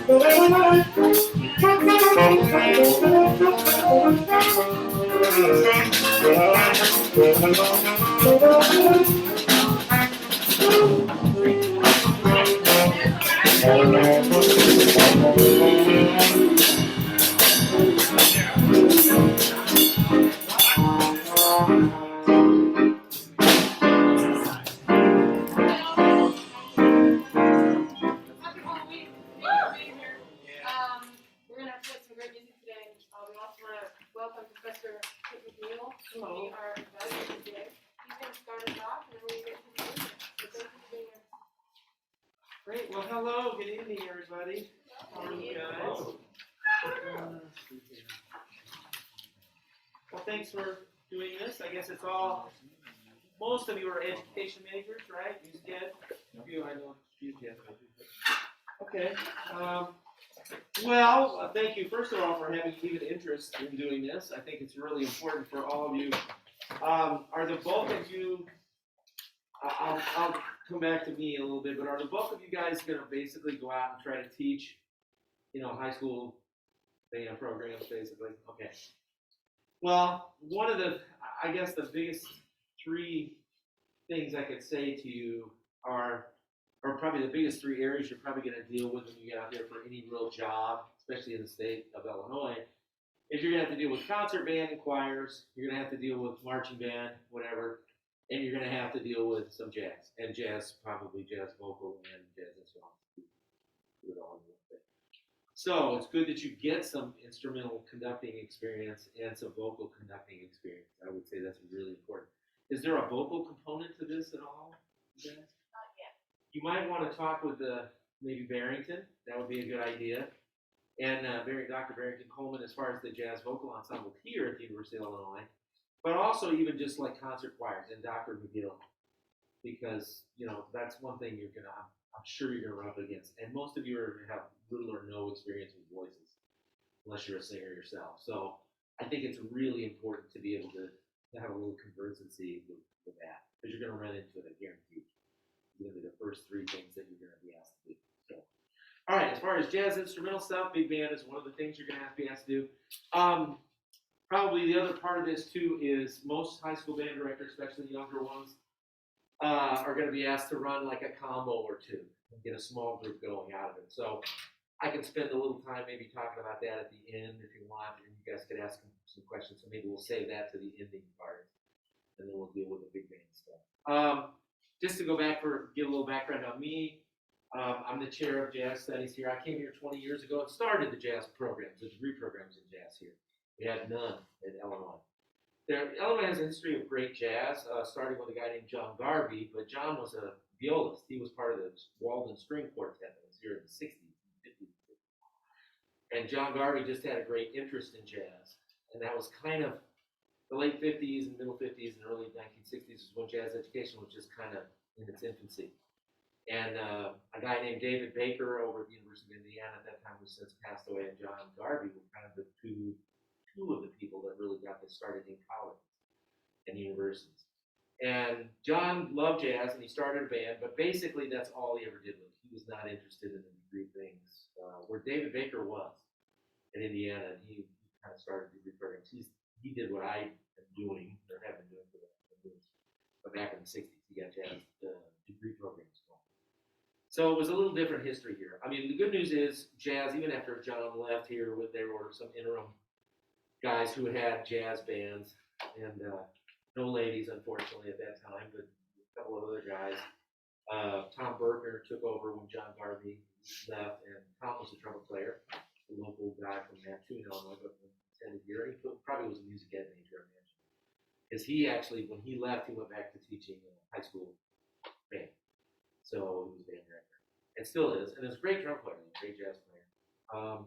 We're going to put some great music today. We also want to welcome Professor Kit McNeil, who we are inviting today. He's going to start us off, and then we're going to get to the music. So thank you for being here. Great. Well, hello. Good evening, everybody. How are you guys? Well, thanks for doing this. I guess it's all, most of you are education majors, right? You did? A few I know. You did. Okay. Well, thank you, first of all, for having even interest in doing this. I think it's really important for all of you. Are the bulk of you, I'll come back to me a little bit, but are the bulk of you guys going to basically go out and try to teach, high school band programs, basically? Okay. Well, one of the, I guess the biggest three things I could say to you are, or probably the biggest three areas you're probably going to deal with when you get out there for any real job, especially in the state of Illinois, is you're going to have to deal with concert band and choirs, you're going to have to deal with marching band, whatever, and you're going to have to deal with some jazz, and jazz, probably jazz vocal and jazz instrumental. Do it all in one thing. So it's good that you get some instrumental conducting experience and some vocal conducting experience. I would say that's really important. Is there a vocal component to this at all, guys? You might want to talk with maybe Barrington. That would be a good idea. And Dr. Barrington Coleman, as far as the jazz vocal ensemble here at the University of Illinois, but also even just like concert choirs and Dr. McGill, because that's one thing I'm sure you're gonna run up against. And most of you have little or no experience with voices, unless you're a singer yourself. So I think it's really important to be able to have a little conversancy with that, because you're gonna run into it, I guarantee you. The first three things that you're going to be asked to do. So, all right, as far as jazz instrumental stuff, big band is one of the things you're going to have to be asked to do. Probably the other part of this too is most high school band directors, especially younger ones, are going to be asked to run like a combo or two and get a small group going out of it. So I can spend a little time maybe talking about that at the end if you want, and you guys could ask some questions. So maybe we'll save that to the ending part, and then we'll deal with the big band stuff. Just to go back give a little background on me, I'm the chair of jazz studies here. I came here 20 years ago and started the jazz programs, the degree programs in jazz here. We had none in Illinois. Illinois has a history of great jazz, starting with a guy named John Garvey, but John was a violist. He was part of the Walden String Quartet that was here in the 60s and 50s. And John Garvey just had a great interest in jazz, and that was kind of the late 50s and middle 50s and early 1960s is when jazz education was just kind of in its infancy. And a guy named David Baker over at the University of Indiana at that time, who since passed away, and John Garvey were kind of the two of the people that really got this started in colleges and universities. And John loved jazz, and he started a band, but basically that's all he ever did with it. He was not interested in the degree things, where David Baker was in Indiana, and he kind of started degree programs. He did what I am doing, or have been doing for the years. But back in the 60s, he got jazz degree programs going. So it was a little different history here. I mean, the good news is jazz, even after John left here, there were some interim guys who had jazz bands, and no ladies, unfortunately, at that time, but a couple of other guys. Tom Berkner took over when John Garvey left, and Tom was a trumpet player, a local guy from Mattoon, Illinois, but attended here. He probably was a music ed major, I imagine. Because he actually, when he left, he went back to teaching high school band. So he was band director. And still is. And is a great drum player, a great jazz player. And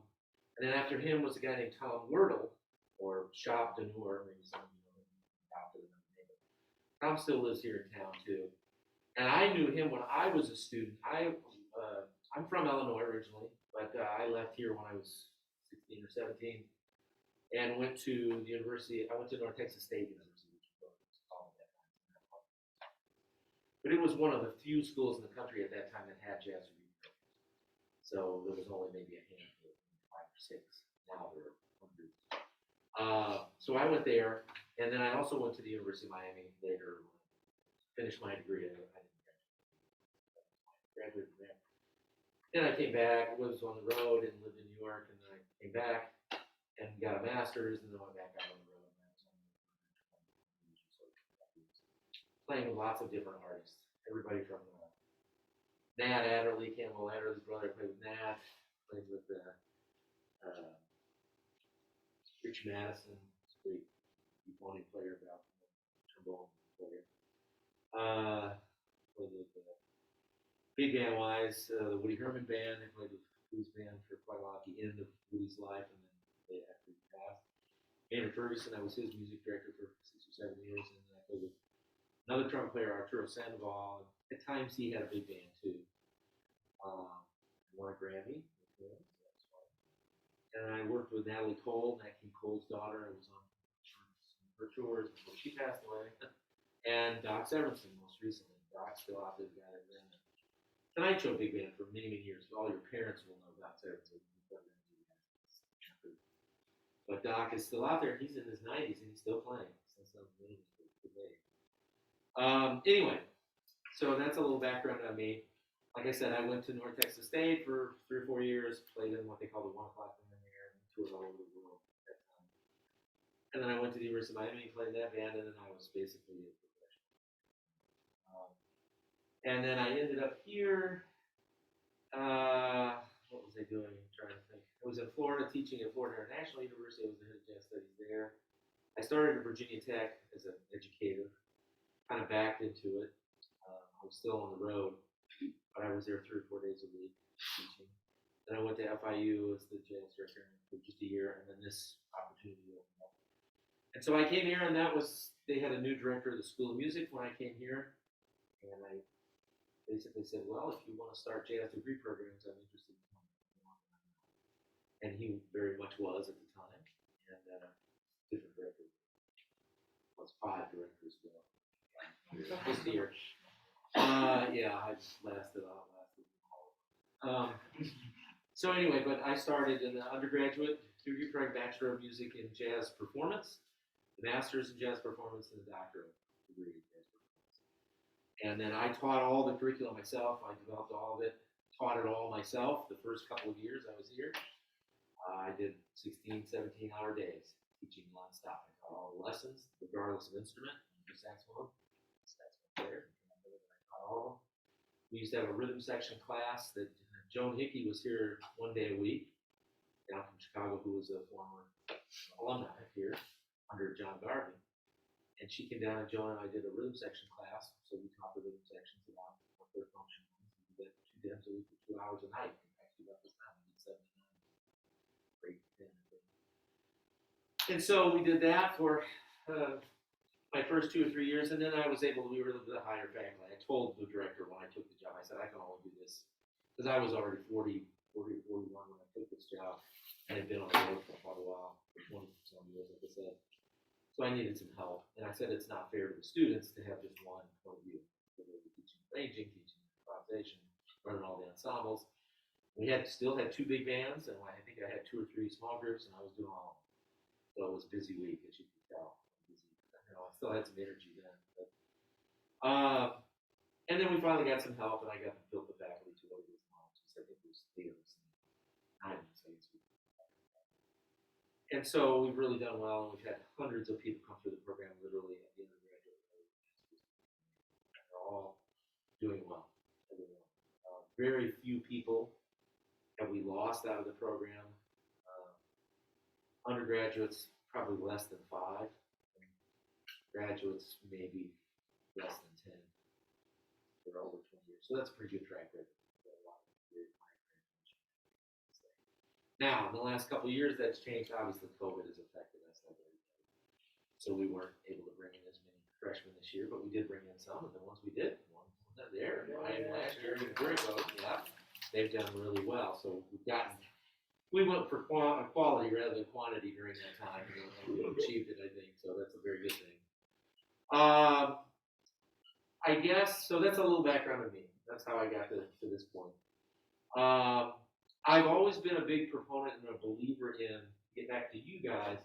then after him was a guy named Tom Wordle, or Shop Deneur, maybe some of you know him adopted another name. Tom still lives here in town too. And I knew him when I was a student. I'm from Illinois originally, but I left here when I was 16 or 17 and went to the university. I went to North Texas State University, which was called at that time. But it was one of the few schools in the country at that time that had jazz degree programs. So there was only maybe a handful, 5 or 6. Now there are hundreds. So I went there, and then I also went to the University of Miami later, finished my degree. I didn't graduate from there. Then I came back, was on the road, and lived in New York, and then I came back and got a master's, and then went back out on the road. And I was playing with lots of different artists, everybody from Nat Adderley, Campbell Adderley's brother. I played with Nat, played with Rich Madison, great euphonium player, about trombone player. Played with big band wise, the Woody Herman band. I played with Woody's band for quite a while at the end of Woody's life, and then after he passed. Andrew Ferguson, I was his music director for 6 or 7 years, and then I played with another trumpet player, Arturo Sandoval. At times he had a big band too. Won a Grammy. And I worked with Natalie Cole, Nat King Cole's daughter. I was on her tours before she passed away. And Doc Severinsen most recently. Doc's still out there, the guy that ran the Tonight Show big band for many, many years. All your parents will know Doc Severinsen. But Doc is still out there. He's in his 90s and he's still playing. Anyway, so that's a little background on me. Like I said, I went to North Texas State for 3 or 4 years, played in what they call the 1 o'clock band there, and toured all over the world at that time. And then I went to the University of Miami, played in that band, and then I was basically a professional. And then I ended up here. What was I doing? I'm trying to think. I was in Florida teaching at Florida International University. I was the head of jazz studies there. I started at Virginia Tech as an educator, kind of backed into it. I was still on the road, but I was there 3 or 4 days a week teaching. Then I went to FIU as the jazz director for just a year, and then this opportunity opened up. And so I came here, and they had a new director of the School of Music when I came here, and I basically said, well, if you want to start jazz degree programs, I'm interested in coming. And he very much was at the time, and different director. Was 5 directors ago. Just a year. Yeah, I just lasted. So anyway, but I started in the undergraduate degree program, Bachelor of Music in Jazz Performance, the Master's in Jazz Performance, and the Doctorate degree in Jazz Performance. And then I taught all the curriculum myself. I developed all of it, taught it all myself the first couple of years I was here. I did 16, 17-hour days teaching nonstop. I taught all the lessons, regardless of instrument. Saxophone player. We used to have a rhythm section class that Joan Hickey was here 1 day a week, down from Chicago, who was a former alumni here under John Garvey. And she came down, and Joan and I did a rhythm section class. So we taught the rhythm sections about what their function was. We did 2 times a week for 2 hours a night. Actually, about this time, we did 79, great 10, I think. And so we did that for my first 2 or 3 years, and then I was able to, we were the higher faculty. I told the director when I took the job, I said, I can only do this, because I was already 40 or 41 when I took this job, and had been on the road for quite a while, for 20 some years, like I said. So I needed some help, and I said it's not fair to the students to have just one point of view. So they were teaching arranging, teaching improvisation, running all the ensembles. We still had 2 big bands, and I think I had 2 or 3 small groups, and I was doing all of them. So it was a busy week, as you can tell. I still had some energy then. But, and then we finally got some help, and I got built the faculty to what it is now. I think it was 8 or 9. And so we've really done well, and we've had hundreds of people come through the program literally at the undergraduate level. They're all doing well. Very few people have we lost out of the program. Undergraduates, probably less than 5. Graduates, maybe less than 10. They're over 20 years. So that's a pretty good track record. Now, in the last couple of years, that's changed. Obviously, COVID has affected us. So we weren't able to bring in as many freshmen this year, but we did bring in some. And the ones we did, one there, Ryan last year, and Grego, yeah, they've done really well. So we went for quality rather than quantity during that time. And we achieved it, I think. So that's a very good thing. I guess, so that's a little background of me. That's how I got to this point. I've always been a big proponent and a believer in, get back to you guys,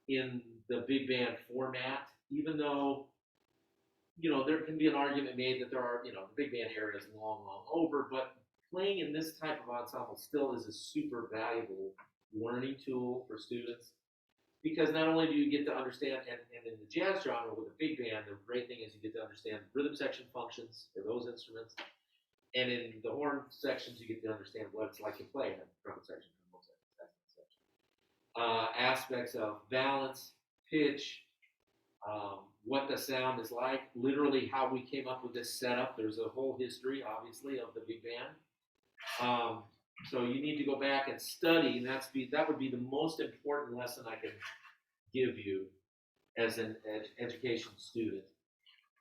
in the big band format, even though, there can be an argument made that there are, the big band era is long, long over, but playing in this type of ensemble still is a super valuable learning tool for students because not only do you get to understand, and in the jazz genre with a big band, the great thing is you get to understand rhythm section functions for those instruments, and in the horn sections you get to understand what it's like to play in trumpet section, trombone section, saxophone section. Aspects of balance, pitch, what the sound is like, literally how we came up with this setup. There's a whole history, obviously, of the big band. So you need to go back and study, and that would be the most important lesson I can give you as an education student,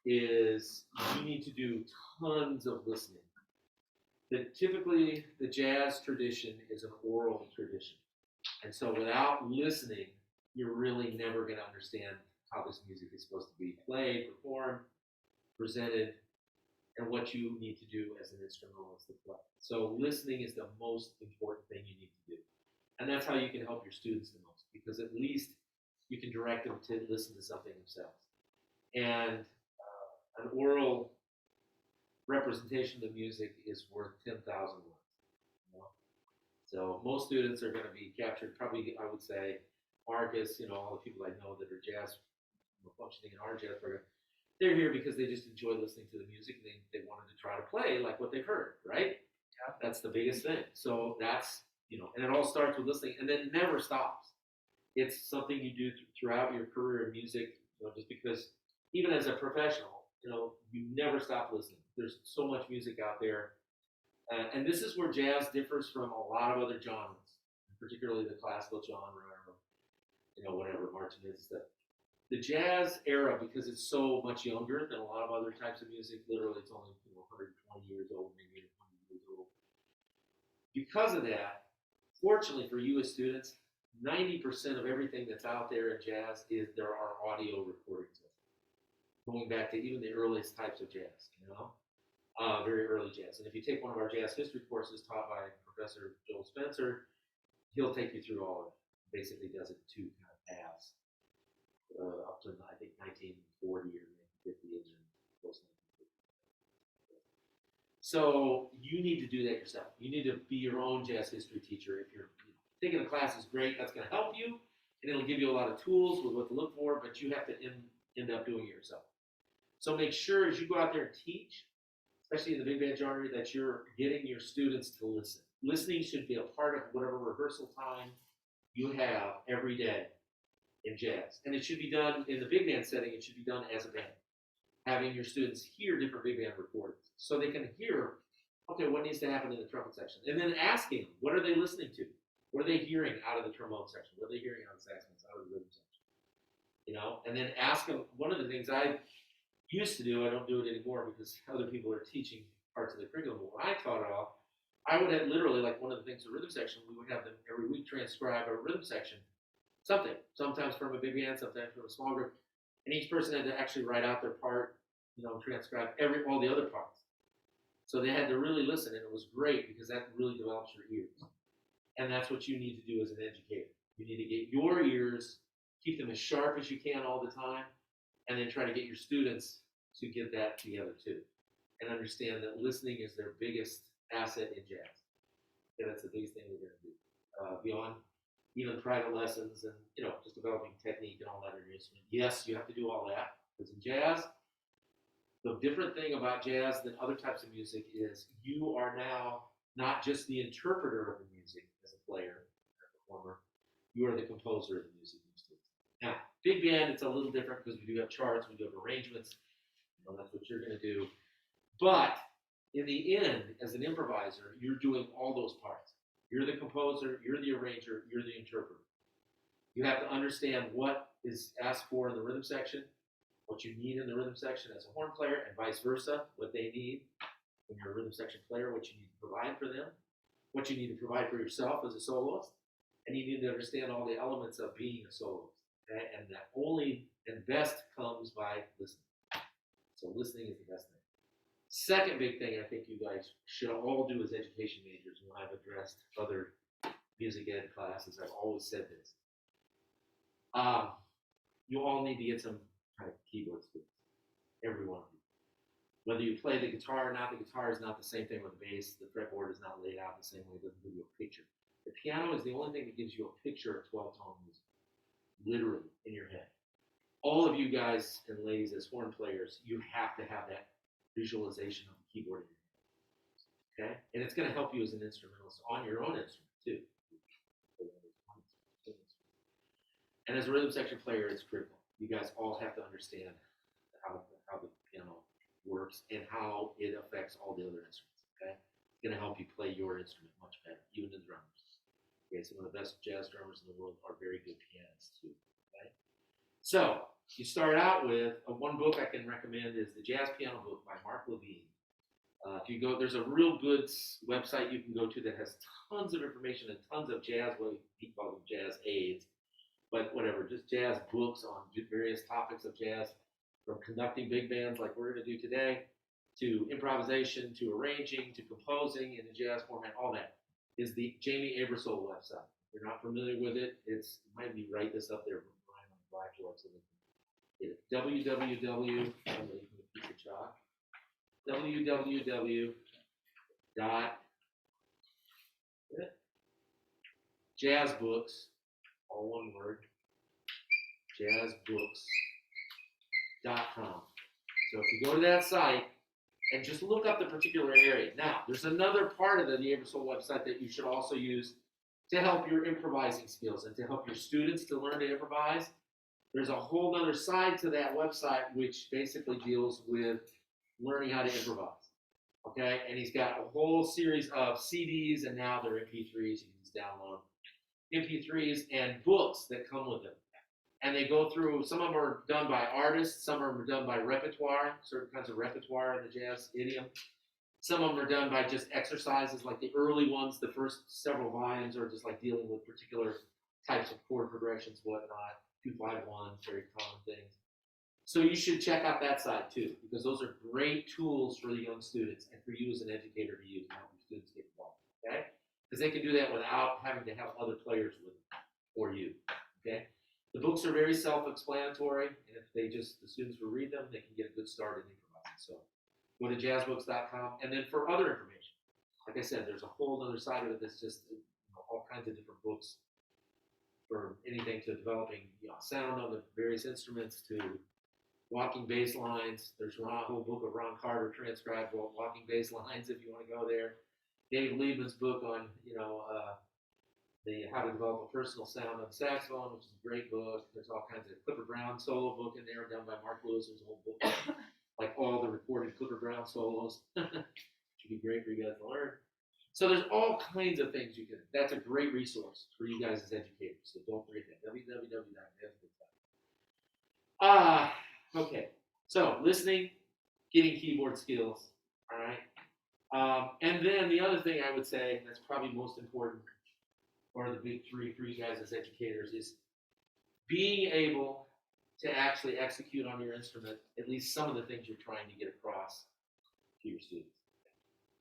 is you need to do tons of listening. Typically, the jazz tradition is an oral tradition. And so without listening, you're really never going to understand how this music is supposed to be played, performed, presented, and what you need to do as an instrumentalist to play. So listening is the most important thing you need to do. And that's how you can help your students the most, because at least you can direct them to listen to something themselves. And an oral representation of music is worth 10,000 words. So most students are going to be captured, probably, I would say, Marcus, all the people I know that are jazz, functioning in our jazz program, they're here because they just enjoy listening to the music and they wanted to try to play like what they've heard, right? Yeah. That's the biggest thing. So that's, and it all starts with listening and then it never stops. It's something you do throughout your career in music, just because even as a professional, you never stop listening. There's so much music out there. And this is where jazz differs from a lot of other genres, particularly the classical genre or, whatever, Martinez stuff. The jazz era, because it's so much younger than a lot of other types of music, literally it's only 120 years old, maybe 100 years old. Because of that, fortunately for you as students, 90% of everything that's out there in jazz there are audio recordings of it, going back to even the earliest types of jazz, very early jazz. And if you take one of our jazz history courses taught by Professor Joel Spencer, he'll take you through all of it. Basically does it in two kind of paths. Up to I think 1940 or 1950 and then close to 1950. So you need to do that yourself. You need to be your own jazz history teacher. If you're taking the class is great, that's going to help you, and it'll give you a lot of tools with what to look for. But you have to end up doing it yourself. So make sure as you go out there and teach, especially in the big band genre, that you're getting your students to listen. Listening should be a part of whatever rehearsal time you have every day in jazz. And it should be done in the big band setting, it should be done as a band. Having your students hear different big band recordings so they can hear, okay, what needs to happen in the trumpet section? And then asking, what are they listening to? What are they hearing out of the trombone section? What are they hearing out of the saxophones, out of the rhythm section? And then ask them, one of the things I used to do, I don't do it anymore because other people are teaching parts of the curriculum, but when I taught it all, I would have literally, like one of the things, the rhythm section, we would have them every week transcribe a rhythm section, something, sometimes from a big band, sometimes from a small group, and each person had to actually write out their part, transcribe all the other parts. So they had to really listen, and it was great because that really develops your ears. And that's what you need to do as an educator. You need to get your ears, keep them as sharp as you can all the time, and then try to get your students to get that together too. And understand that listening is their biggest asset in jazz. And that's the biggest thing we're going to do. Beyond even private lessons and, just developing technique and all that in your instrument. Yes, you have to do all that. Because in jazz, the different thing about jazz than other types of music is you are now not just the interpreter of the music as a player or a performer, you are the composer of the music. Now, big band, it's a little different because we do have charts, we do have arrangements, that's what you're going to do. But in the end, as an improviser, you're doing all those parts. You're the composer, you're the arranger, you're the interpreter. You have to understand what is asked for in the rhythm section, what you need in the rhythm section as a horn player, and vice versa, what they need when you're a rhythm section player, what you need to provide for them, what you need to provide for yourself as a soloist, and you need to understand all the elements of being a soloist. Okay? And that only and best comes by listening. So listening is the best thing. Second big thing I think you guys should all do as education majors, when I've addressed other music ed classes, I've always said this. You all need to get some kind of keyboard skills. Every one of you. Whether you play the guitar or not, the guitar is not the same thing with the bass. The fretboard is not laid out the same way. It doesn't give you a picture. The piano is the only thing that gives you a picture of 12-tone music, literally in your head. All of you guys and ladies as horn players, you have to have that visualization of the keyboard in your head. Okay? And it's going to help you as an instrumentalist on your own instrument too. And as a rhythm section player, it's critical. You guys all have to understand how the piano works and how it affects all the other instruments. Okay? It's going to help you play your instrument much better, even the drummers. Okay, some of the best jazz drummers in the world are very good pianists too. Okay? So you start out with one book I can recommend is the Jazz Piano Book by Mark Levine. If you go, there's a real good website you can go to that has tons of information and tons of jazz, what we call them jazz aids, but whatever, just jazz books on various topics of jazz, from conducting big bands like we're going to do today, to improvisation, to arranging, to composing in the jazz format, all that is the Jamie Aebersold website. If you're not familiar with it, it might be right this up there on the blackboard so they can get it. www. I'm going to use a piece of chalk. www. Jazzbooks, all one word, jazzbooks.com. So if you go to that site and just look up the particular area. Now, there's another part of the Aebersold website that you should also use to help your improvising skills and to help your students to learn to improvise. There's a whole other side to that website which basically deals with learning how to improvise. Okay, and he's got a whole series of CDs, and now they're MP3s. You can just download MP3s and books that come with them. And they go through, some of them are done by artists, some of them are done by repertoire, certain kinds of repertoire in the jazz idiom. Some of them are done by just exercises, like the early ones, the first several volumes are just like dealing with particular types of chord progressions, whatnot, 2-5-1, very common things. So you should check out that side too, because those are great tools for the young students and for you as an educator to use to help your students get involved, okay? Because they can do that without having to have other players with them or you, okay? The books are very self-explanatory, and if the students will read them, they can get a good start in improvising. So go to jazzbooks.com, and then for other information, like I said, there's a whole other side of it that's just all kinds of different books for anything to developing sound on the various instruments to walking bass lines. There's a whole book of Ron Carter transcribed walking bass lines if you want to go there. Dave Liebman's book on how to develop a personal sound on the saxophone, which is a great book. There's all kinds of Clifford Brown solo book in there done by Mark Lewis. There's a whole book like all the recorded Clifford Brown solos. Should be great for you guys to learn. So there's all kinds of things you can. That's a great resource for you guys as educators. So don't forget that. www.jazzbooks.com. Okay. So listening, getting keyboard skills. All right. And then the other thing I would say that's probably most important, or the big three for you guys as educators, is being able to actually execute on your instrument at least some of the things you're trying to get across to your students.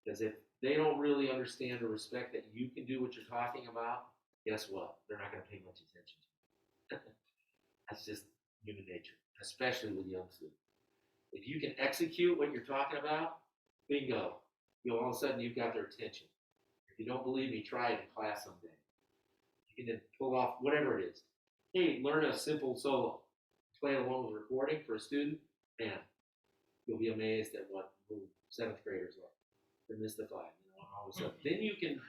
Because if they don't really understand or respect that you can do what you're talking about, guess what? They're not going to pay much attention to you. That's just human nature, especially with young students. If you can execute what you're talking about, bingo. All of a sudden you've got their attention. If you don't believe me, try it in class someday. You can then pull off whatever it is. Hey, learn a simple solo. Play it along with a recording for a student. Man, you'll be amazed at what 7th graders are. They're mystified, and all of a sudden. Then you can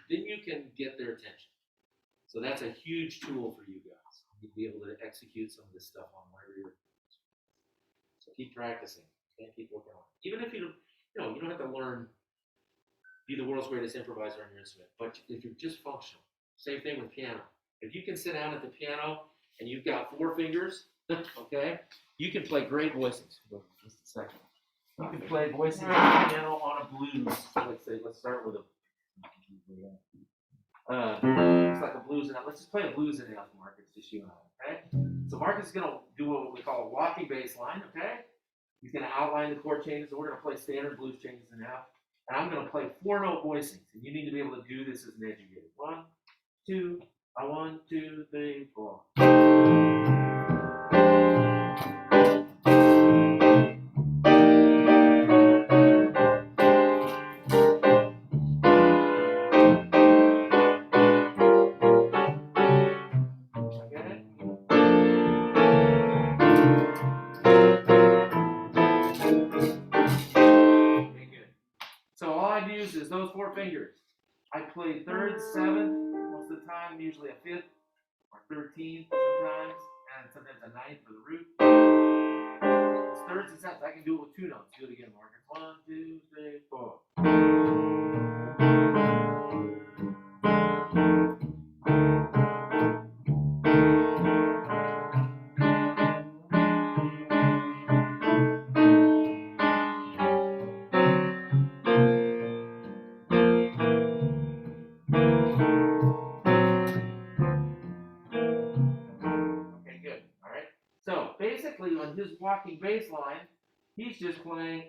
get their attention. So that's a huge tool for you guys. You'll be able to execute some of this stuff on wherever you're. So keep practicing. Okay? Keep working on it. Even if you don't have to learn, be the world's greatest improviser on your instrument. But if you're just functional, same thing with piano. If you can sit down at the piano and you've got 4 fingers, okay, you can play great voices. Just a second. You can play voices on the piano on a blues. Let's start with it's like a blues and let's just play a blues and Marcus, just you and I, okay? So Marcus is gonna do what we call a walking bass line, okay? He's going to outline the chord changes, and we're going to play standard blues changes now. And I'm going to play 4-note voicings, and you need to be able to do this as an educator. 1, 2, 1, 2, 3, 4. So all I use is those 4 fingers. I play 3rd, 7th, most of the time, usually a 5th or 13th sometimes, and sometimes a 9th for the root. It's 3rds and 7ths. I can do it with 2 notes. Do it again, Morgan. 1, 2, 3, 4. Okay, good. All right. So basically, on his walking bass line, he's just playing.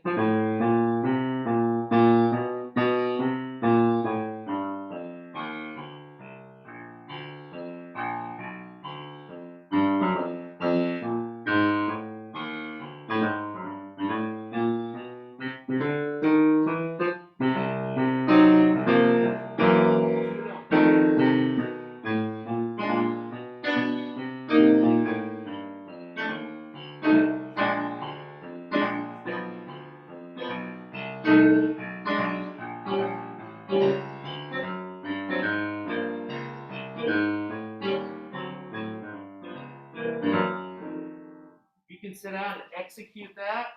You can sit down and execute that.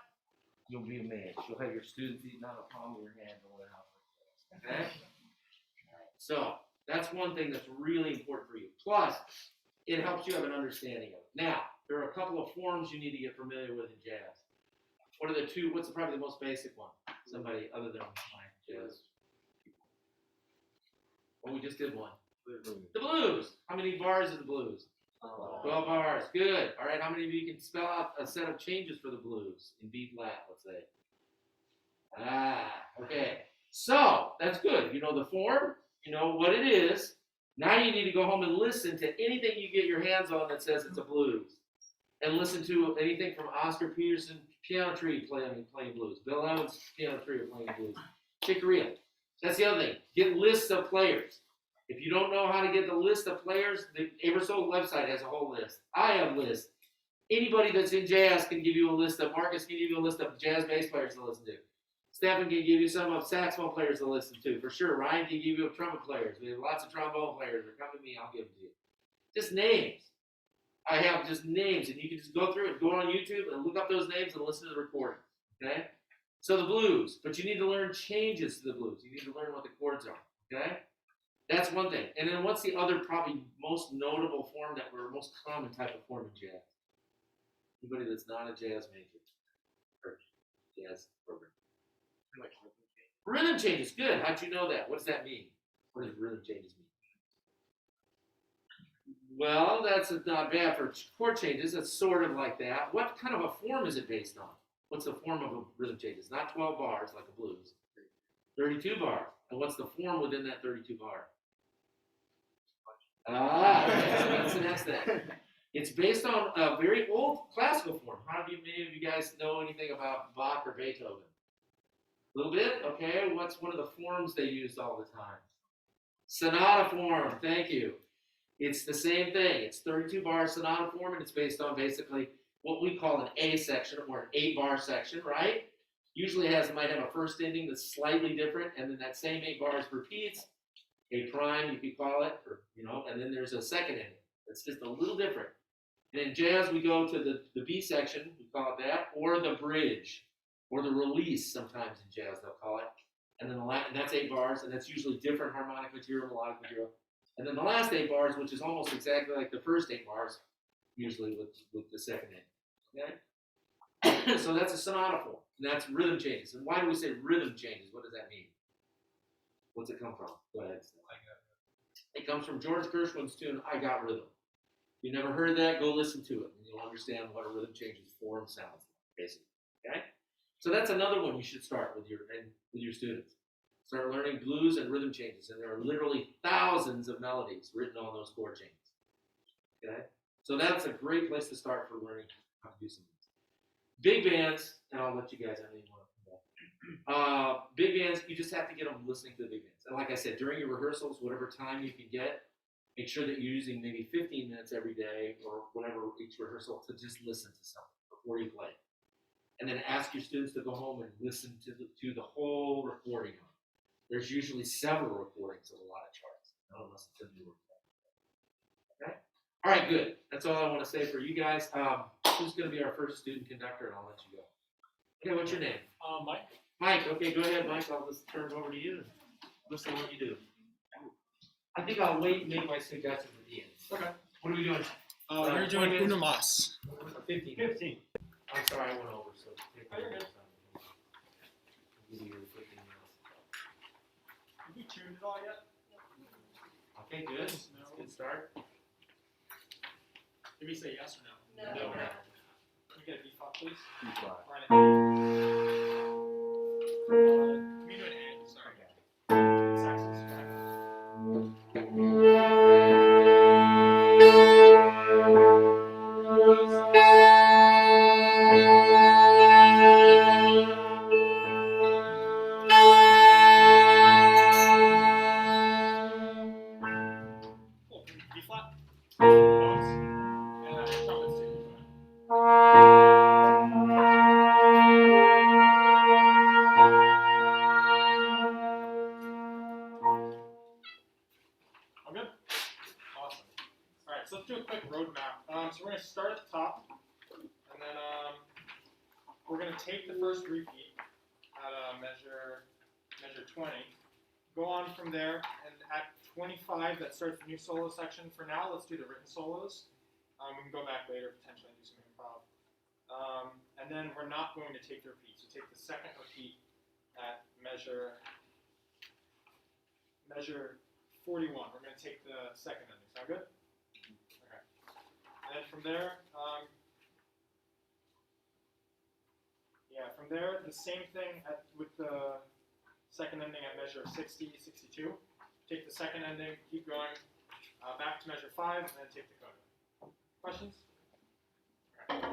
You'll be amazed. You'll have your students eating out of the palm of your hand going out like this. Okay? So that's one thing that's really important for you. Plus, it helps you have an understanding of it. Now, there are a couple of forms you need to get familiar with in jazz. What are the 2? What's probably the most basic one? Somebody other than my jazz. Well, we just did one. The blues. How many bars is the blues? 12 bars. Good. All right. How many of you can spell out a set of changes for the blues in B flat, let's say? Okay. So that's good. You know the form. You know what it is. Now you need to go home and listen to anything you get your hands on that says it's a blues. And listen to anything from Oscar Peterson piano trio playing blues. Bill Evans piano trio playing blues. Chick Corea. That's the other thing. Get lists of players. If you don't know how to get the list of players, the Averso website has a whole list. I have lists. Anybody that's in jazz can give you a list of, Marcus can give you a list of jazz bass players to listen to. Stephen can give you some of saxophone players to listen to, for sure. Ryan can give you trumpet players. We have lots of trombone players. Come to me, I'll give them to you. Just names. I have just names, and you can just go through it, go on YouTube and look up those names and listen to the recording. Okay? So the blues, but you need to learn changes to the blues. You need to learn what the chords are. Okay? That's one thing. And then what's the other probably most notable form that we're most common type of form in jazz? Anybody that's not a jazz major or jazz program. Rhythm changes. Good. How'd you know that? What does that mean? What does rhythm changes mean? Well, that's not bad for chord changes. It's sort of like that. What kind of a form is it based on? What's the form of a rhythm changes? Not 12 bars like a blues. 32 bars. And what's the form within that 32 bar? Okay, so that's the next thing. It's based on a very old classical form. Many of you guys know anything about Bach or Beethoven? A little bit? Okay, what's one of the forms they used all the time? Sonata form, thank you. It's the same thing. It's 32 bar sonata form, and it's based on basically what we call an A section or an 8-bar section, right? Usually might have a first ending that's slightly different, and then that same 8 bars repeats. A prime, you could call it, or, and then there's a second ending. It's just a little different. And in jazz, we go to the B section, we call it that, or the bridge, or the release sometimes in jazz, they'll call it. And then and that's 8 bars, and that's usually different harmonic material, melodic material. And then the last 8 bars, which is almost exactly like the first 8 bars, usually with the second ending. Okay? So that's a sonata form, and that's rhythm changes. And why do we say rhythm changes? What does that mean? What's it come from? Go ahead. It comes from George Gershwin's tune, I Got Rhythm. If you never heard that, go listen to it, and you'll understand what a rhythm changes form sounds like, basically. Okay? So that's another one you should start with your students. Start learning blues and rhythm changes, and there are literally thousands of melodies written on those chord changes. Okay? So that's a great place to start for learning how to do some of this. Big bands, and I'll let you guys, I know you want to come back. Big bands, you just have to get them listening to the big bands. And like I said, during your rehearsals, whatever time you can get, make sure that you're using maybe 15 minutes every day or whatever each rehearsal to just listen to something before you play. And then ask your students to go home and listen to the whole recording of it. There's usually several recordings of a lot of charts, unless it's a new recording. Okay? All right, good. That's all I want to say for you guys. Who's going to be our first student conductor, and I'll let you go. Okay, what's your name? Mike. Mike, okay, go ahead, Mike. I'll just turn it over to you and listen to what you do. I think I'll wait and make my suggestions at the end. Okay. What are we doing? We're doing 20 minutes? Uno Mas. 15. 15. I'm sorry, I went over, so take Oh, you're good. I'll give you your 15 minutes. Have you tuned it all yet? Okay, good. That's a good start. Did we say yes or no? No. Can we get a default, please? B-flat. Or an A? Can we do an A? Sorry. Saxes. Cool. B flat. Notes. And trumpets too. All good? Awesome. Alright, so let's do a quick roadmap. So we're going to start at the top, and then we're going to take the first repeat at measure 20, go on from there, and at 25, that starts the new solo section. For now, let's do the written solos. We can go back later, potentially, and do some improv. And then we're not going to take the repeat, so take the second repeat at measure 41. We're going to take the second ending. Sound good? Okay. And then from there, the same thing with the second ending at measure 60, 62. Take the second ending, keep going, back to measure 5, and then take the coda. Questions? All right.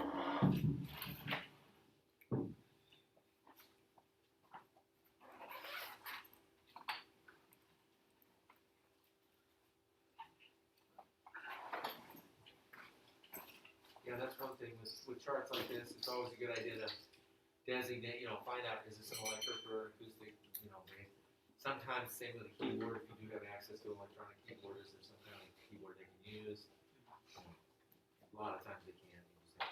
Yeah, that's one thing with charts like this. It's always a good idea to designate, find out, is this an electric or acoustic, bass. Sometimes, same with a keyboard, if you do have access to an electronic keyboard, is there some kind of keyboard they can use? A lot of times they can't.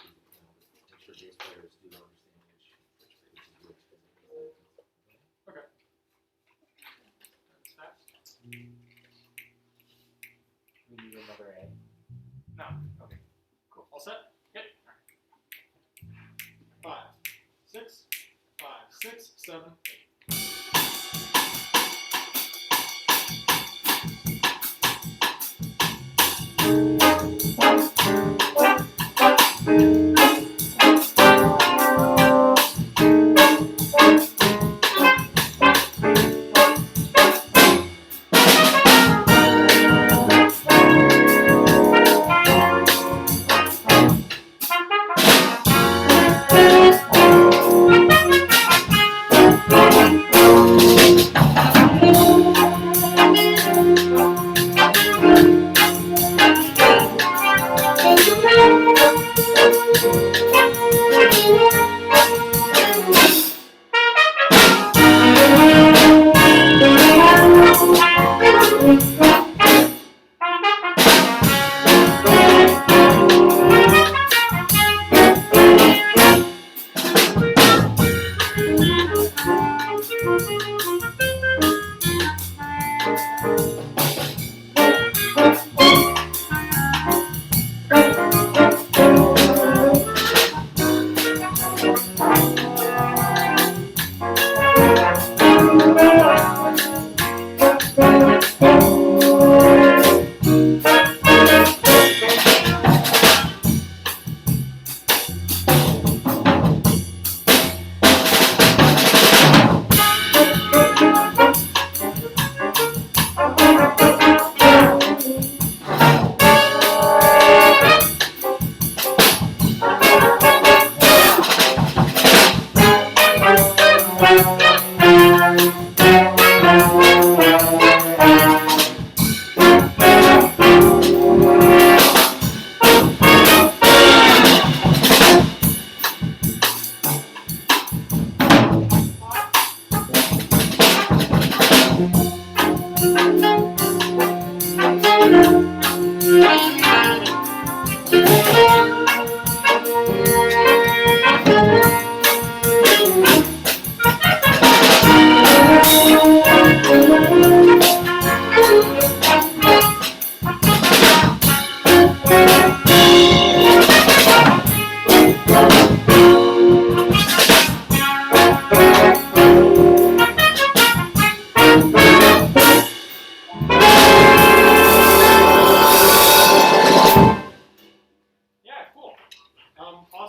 You just have to, make sure bass players do understand which is which. Okay. Steps? We need another A. No. Okay. All set? Yep. All right. 5, 6, 5, 6, 7, 8.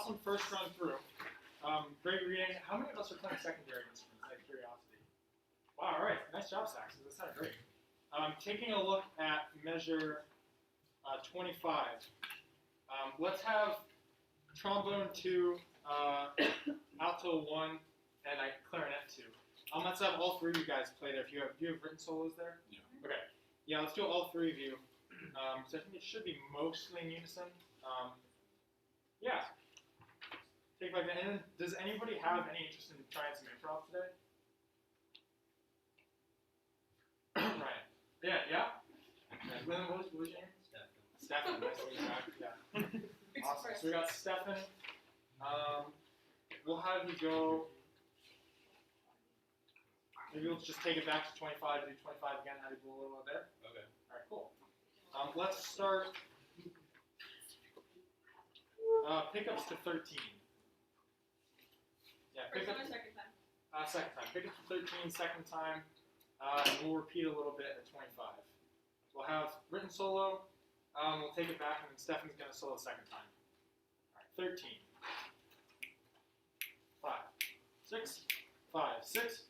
awesome first run through. Great reading. How many of us are playing secondary instruments? Out of curiosity. Wow, all right. Nice job, Saxon. That sounded great. Taking a look at measure 25. Let's have trombone 2, alto 1, and clarinet 2. Let's have all three of you guys play there. Do you have written solos there? Yeah. Okay. Yeah, let's do all three of you. So I think it should be mostly in unison. Yeah. Take like that. And then, does anybody have any interest in trying some improv today? Ryan. Yeah. And what was your name? Stefan. Nice to meet you. Yeah. Awesome. So we got Stefan. We'll have you go. Maybe we'll just take it back to 25. Do 25 again. How do you do a little bit there? Okay. All right. Cool. Let's start. Pickups to 13. Yeah. First Pickup. time or second time? Second time. Pick up to 13, second time. And we'll repeat a little bit at 25. We'll have written solo. We'll take it back, and then Stefan's going to solo the second time. All right, 13. 5, 6, 5, 6.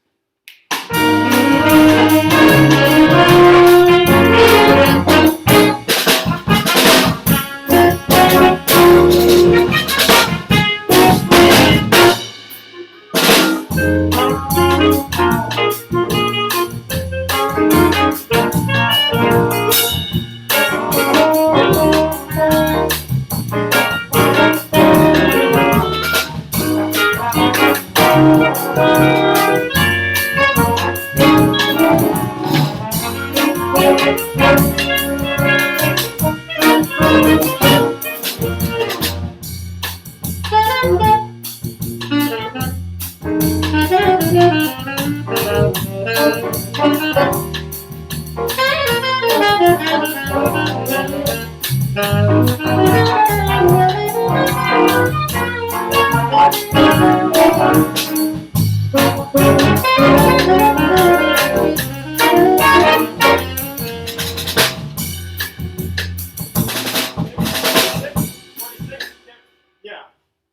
Yeah.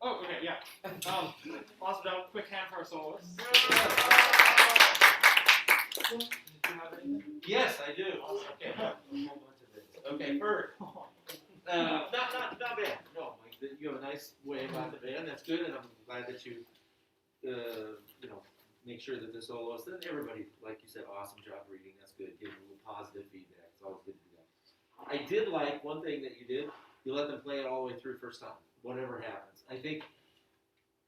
Oh, okay, yeah. Awesome job. Quick hand for our soloists. Yes, I do. Okay. Okay, first. Not bad. No, like you have a nice way about the band. That's good, and I'm glad that you, make sure that the soloist and everybody, like you said, awesome job reading. That's good. Give them a little positive feedback. It's always good to do that. I did like one thing that you did. You let them play it all the way through first time, whatever happens. I think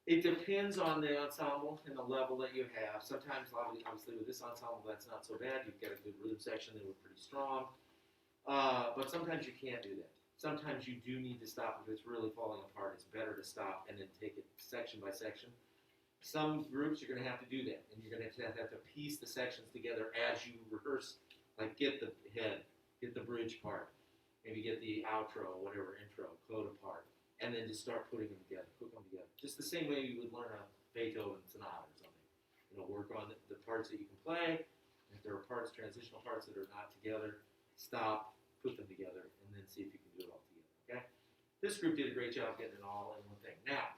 it depends on the ensemble and the level that you have. Sometimes, obviously, with this ensemble, that's not so bad. You've got a good rhythm section that were pretty strong. But sometimes you can't do that. Sometimes you do need to stop if it's really falling apart. It's better to stop and then take it section by section. Some groups you're going to have to do that, and you're going to have to piece the sections together as you rehearse. Like get the head, get the bridge part, maybe get the outro, whatever intro, coda part, and then just start putting them together, hook them together. Just the same way you would learn a Beethoven sonata or something. Work on the parts that you can play. If there are parts, transitional parts that are not together, stop, put them together, and then see if you can do it all together. Okay? This group did a great job getting it all in one thing. Now,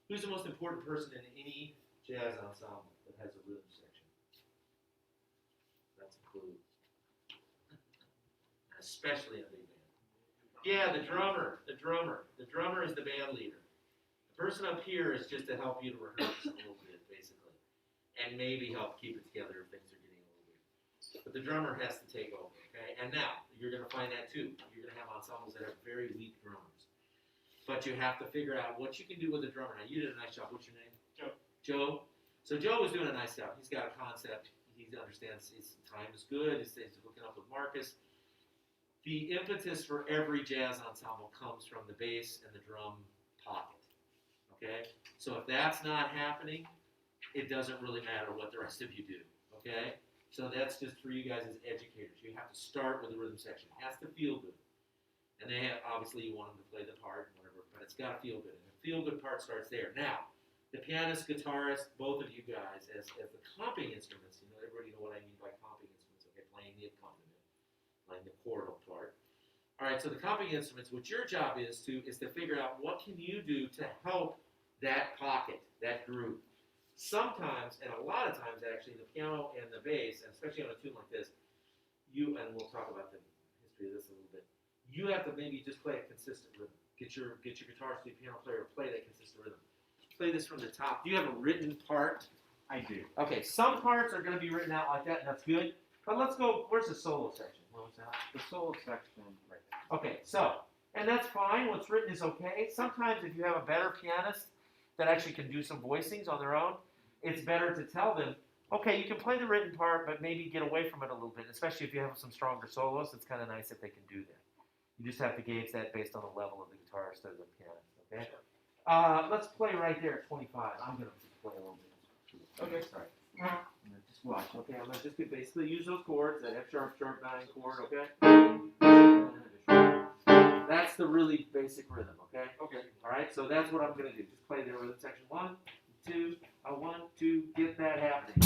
who's the most important person in any jazz ensemble that has a rhythm section? That's a clue. Especially a big band. Yeah, the drummer. The drummer is the band leader. The person up here is just to help you to rehearse a little bit, basically, and maybe help keep it together if things are getting a little weird. But the drummer has to take over, okay? And now, you're going to find that too. You're going to have ensembles that have very weak drummers. But you have to figure out what you can do with a drummer. Now, you did a nice job. What's your name? Joe. So Joe was doing a nice job. He's got a concept. He understands his time is good. He's hooking up with Marcus. The impetus for every jazz ensemble comes from the bass and the drum pocket. Okay? So if that's not happening, it doesn't really matter what the rest of you do. Okay? So that's just for you guys as educators. You have to start with the rhythm section. It has to feel good. And obviously you want them to play the part and whatever, but it's got to feel good. And the feel good part starts there. Now, the pianist, guitarist, both of you guys, as the comping instruments, everybody know what I mean by comping instruments, okay, playing the accompaniment, playing the chordal part. All right, so the comping instruments, what your job is to figure out what can you do to help that pocket, that groove. Sometimes, and a lot of times actually, the piano and the bass, and especially on a tune like this, and we'll talk about the history of this a little bit, you have to maybe just play a consistent rhythm. Get your guitar to your piano player, play that consistent rhythm. Play this from the top. Do you have a written part? I do. Okay, some parts are going to be written out like that, and that's good. But let's go, where's the solo section? What was that? The solo section right there. Okay, so, and that's fine. What's written is okay. Sometimes if you have a better pianist that actually can do some voicings on their own, it's better to tell them, okay, you can play the written part, but maybe get away from it a little bit, especially if you have some stronger solos. It's kind of nice if they can do that. You just have to gauge that based on the level of the guitarist or the pianist, okay? Let's play right there at 25. I'm going to play a little bit. Okay, sorry. Just watch, okay? I'm going to just basically use those chords, that F sharp, sharp 9 chord, okay? That's the really basic rhythm, okay? Okay. All right, so that's what I'm going to do. Just play the rhythm section. 1, 2, 1, 2, get that happening.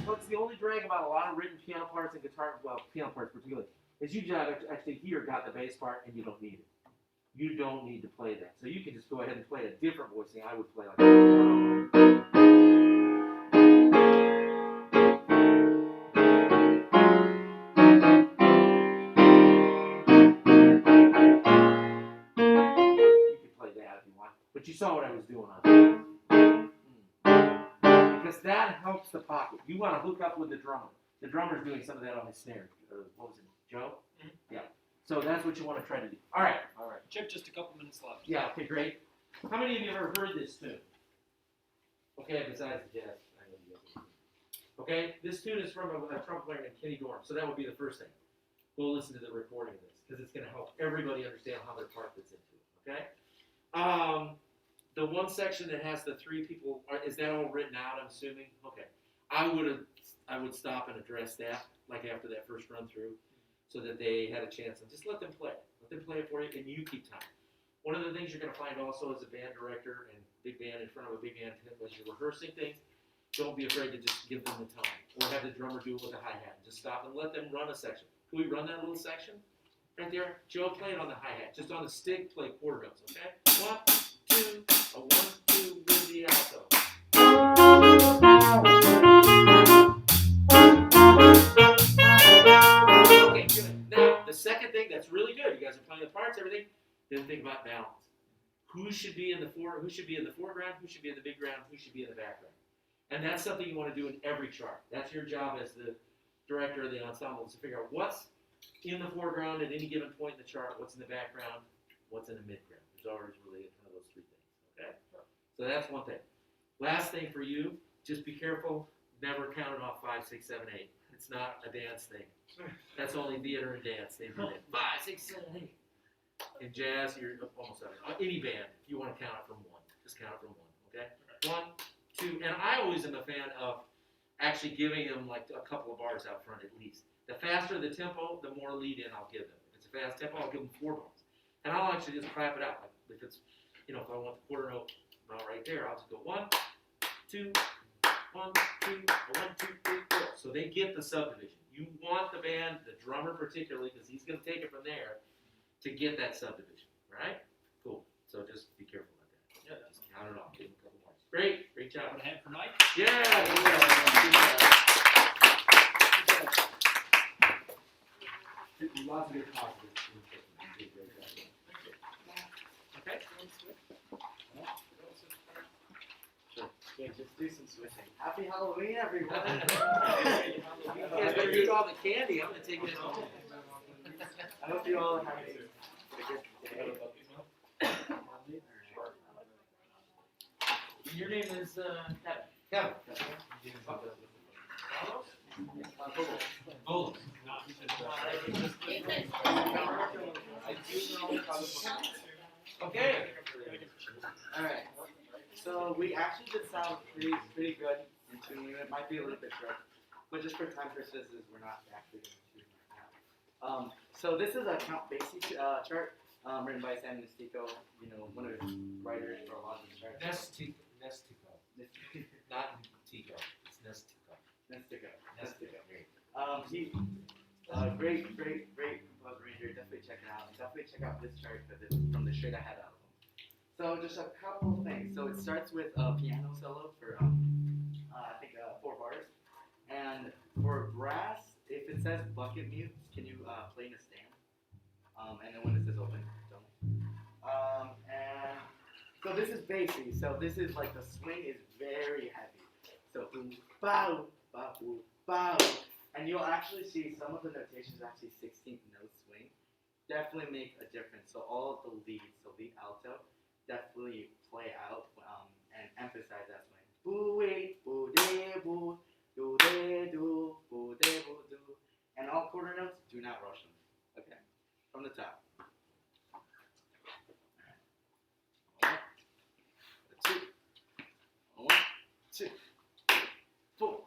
What's the only drag about a lot of written piano parts and guitar, well, piano parts particularly, is you just actually here got the bass part and you don't need it. You don't need to play that. So you can just go ahead and play a different voicing. I would play like you can play that if you want. But you saw what I was doing on that. Because that helps the pocket. You want to hook up with the drummer. The drummer's doing some of that on his snare. What was it, Joe? Mhm. Yeah. So that's what you want to try to do. All right. Chip, just a couple minutes left. Yeah, okay, great. How many of you have ever heard this tune? Okay, besides the jazz. I know you guys have. Okay, this tune is from a trumpet player named Kenny Dorham, so that would be the first thing. We'll listen to the recording of this, because it's going to help everybody understand how their part fits into it, okay? The one section that has the three people, is that all written out, I'm assuming? Okay. I would stop and address that, like after that first run through, so that they had a chance, and just let them play it. Let them play it for you, and you keep time. One of the things you're going to find also as a band director and big band in front of a big band as you're rehearsing things, don't be afraid to just give them the time. Or have the drummer do it with a hi-hat. Just stop and let them run a section. Can we run that little section? Right there? Joe, play it on the hi-hat. Just on the stick, play quarter notes, okay? 1, 2, a 1, 2 with the alto. Okay, good. Now, the second thing that's really good, you guys are playing the parts, everything, then think about balance. Who should be in the foreground, who should be in the big ground, who should be in the background. And that's something you want to do in every chart. That's your job as the director of the ensemble, is to figure out what's in the foreground at any given point in the chart, what's in the background, what's in the midground. There's always really kind of those three things, okay? So that's one thing. Last thing for you, just be careful, never count it off 5, 6, 7, 8. It's not a dance thing. That's only theater and dance. They do that. 5, 6, 7, 8. In jazz, you're almost out. Any band, you want to count it from 1. Just count it from 1, okay? 1, 2, and I always am a fan of actually giving them like a couple of bars out front at least. The faster the tempo, the more lead in I'll give them. If it's a fast tempo, I'll give them 4 bars. And I'll actually just clap it out. Like if it's, if I want the quarter note right there, I'll just go 1, 2, 1, 2, 1, 2, 3, 4. So they get the subdivision. You want the band, the drummer particularly, because he's going to take it from there, to get that subdivision. Right? Cool. So just be careful about that. Yeah. Just count it off. Give them a couple bars. Great. Great job. Want a hand for Mike? Yeah. Lots of good positives. Okay. Yeah, just do some switching. Happy Halloween, everyone! You guys better use all the candy. I'm gonna take it home. I hope you all have a good day. Your name is Kevin. Carlos? Okay. Alright, so we actually did sound pretty good in tune. It might be a little bit short, but just for time purposes, we're not actually going to So this is a Count Basie chart written by Sam Nestico, you know, one of his writers for a lot of these charts. Nestico, Nestico. not Tico. It's Nestico. Nestico. Nestico. He, great composer ranger. Definitely check it out. Definitely check out this chart because it's from the Straight Ahead album. So just a couple things. So it starts with a piano solo for I think 4 bars, and for brass, if it says bucket mute, can you play in a stand? And then when it says open, don't. And so this is bassy. So this is like the swing is very heavy. So boom, bow, bow, boom, bow. And you'll actually see some of the notations actually 16th note swing. Definitely make a difference. So all of the leads, so lead alto, definitely play out and emphasize that swing. Boo wait, boo de boo, do de do, boo de boo do. And all quarter notes, do not rush them. Okay, from the top. One, two, 4.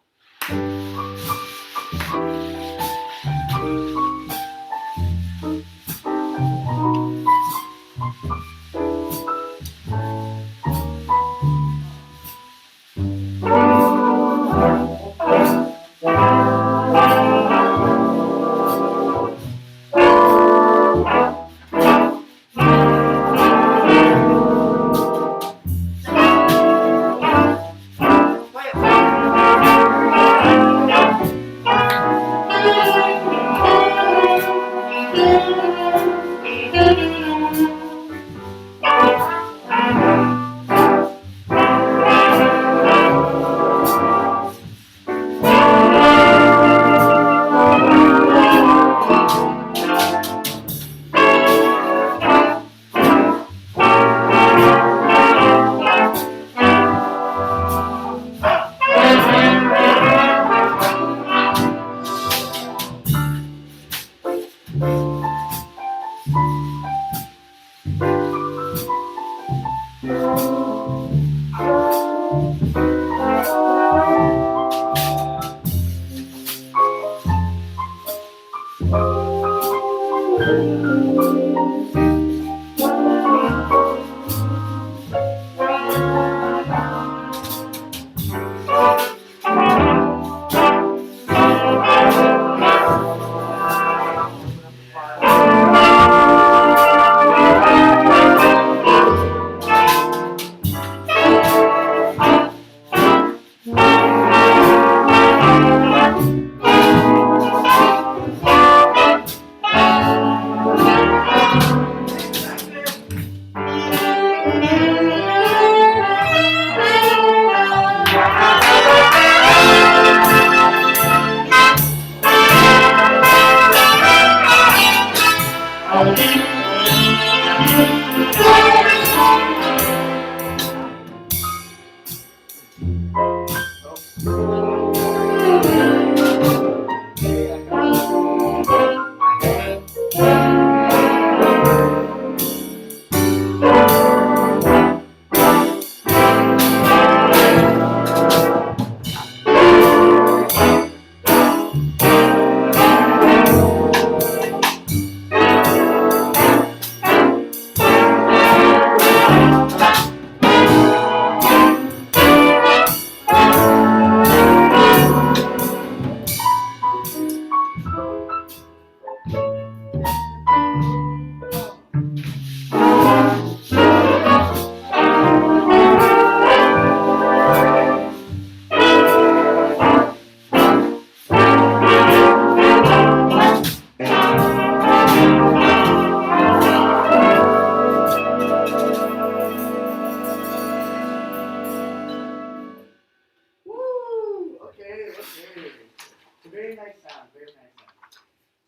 Very nice sound, very nice sound.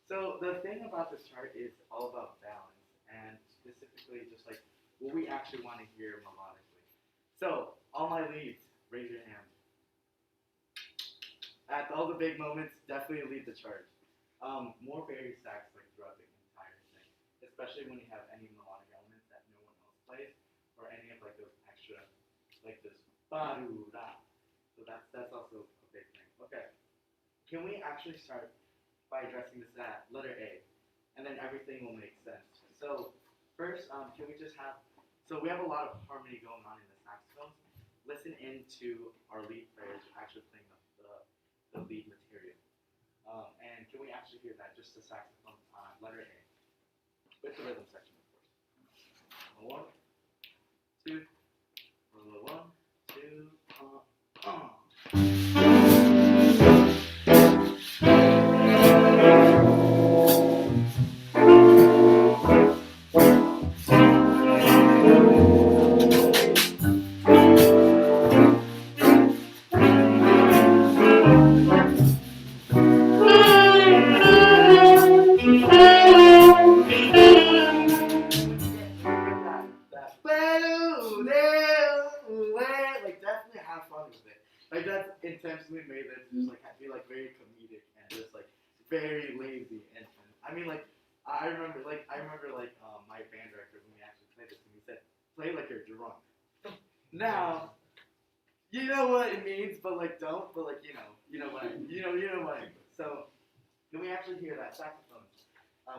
So the thing about this chart is all about balance, and specifically just like what we actually want to hear melodically. So all my leads, raise your hand. At all the big moments, definitely lead the chart. More bari sax like throughout the entire thing, especially when you have any melodic elements that no one else plays, or any of like those extra, like this ba-do-da. So that's also a big thing. Okay. Can we actually start by addressing this at letter A? and then everything will make sense. So first, can we just have, so we have a lot of harmony going on in the saxophones. Listen into our lead players actually playing the lead material. And can we actually hear that, just the saxophone letter A, with the rhythm section, of course. 1, 2, 1, like definitely have fun with it. Like that's intentionally made that to just like be like very comedic and just like very lazy and I mean like I remember like my band director when we actually played this and he said play like you're drunk. Now you know what it means, but like don't, but like you know what I mean. So can we actually hear that saxophone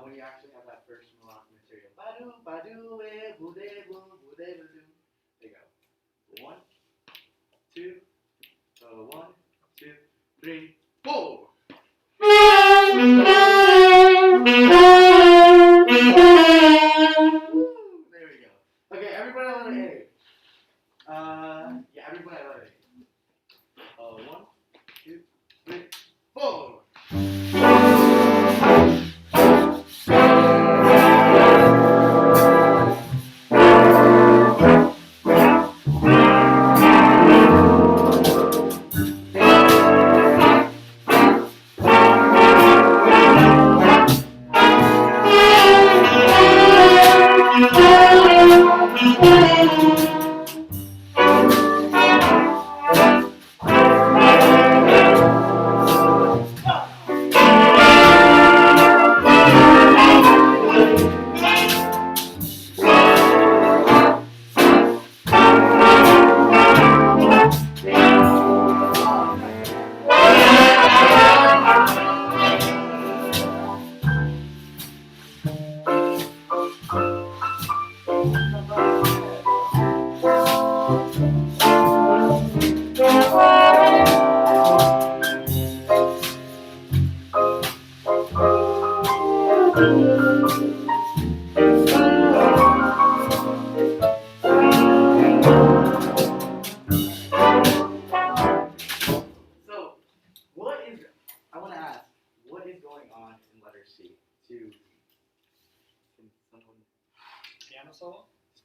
when you actually have that first melodic material? Badu badu eh bude bu bude badu. There you go. 1, 2, 1, 2, 3, 4. There we go. Okay, everybody on letter A. Yeah, everybody on letter A. 1, 2, 3, 4.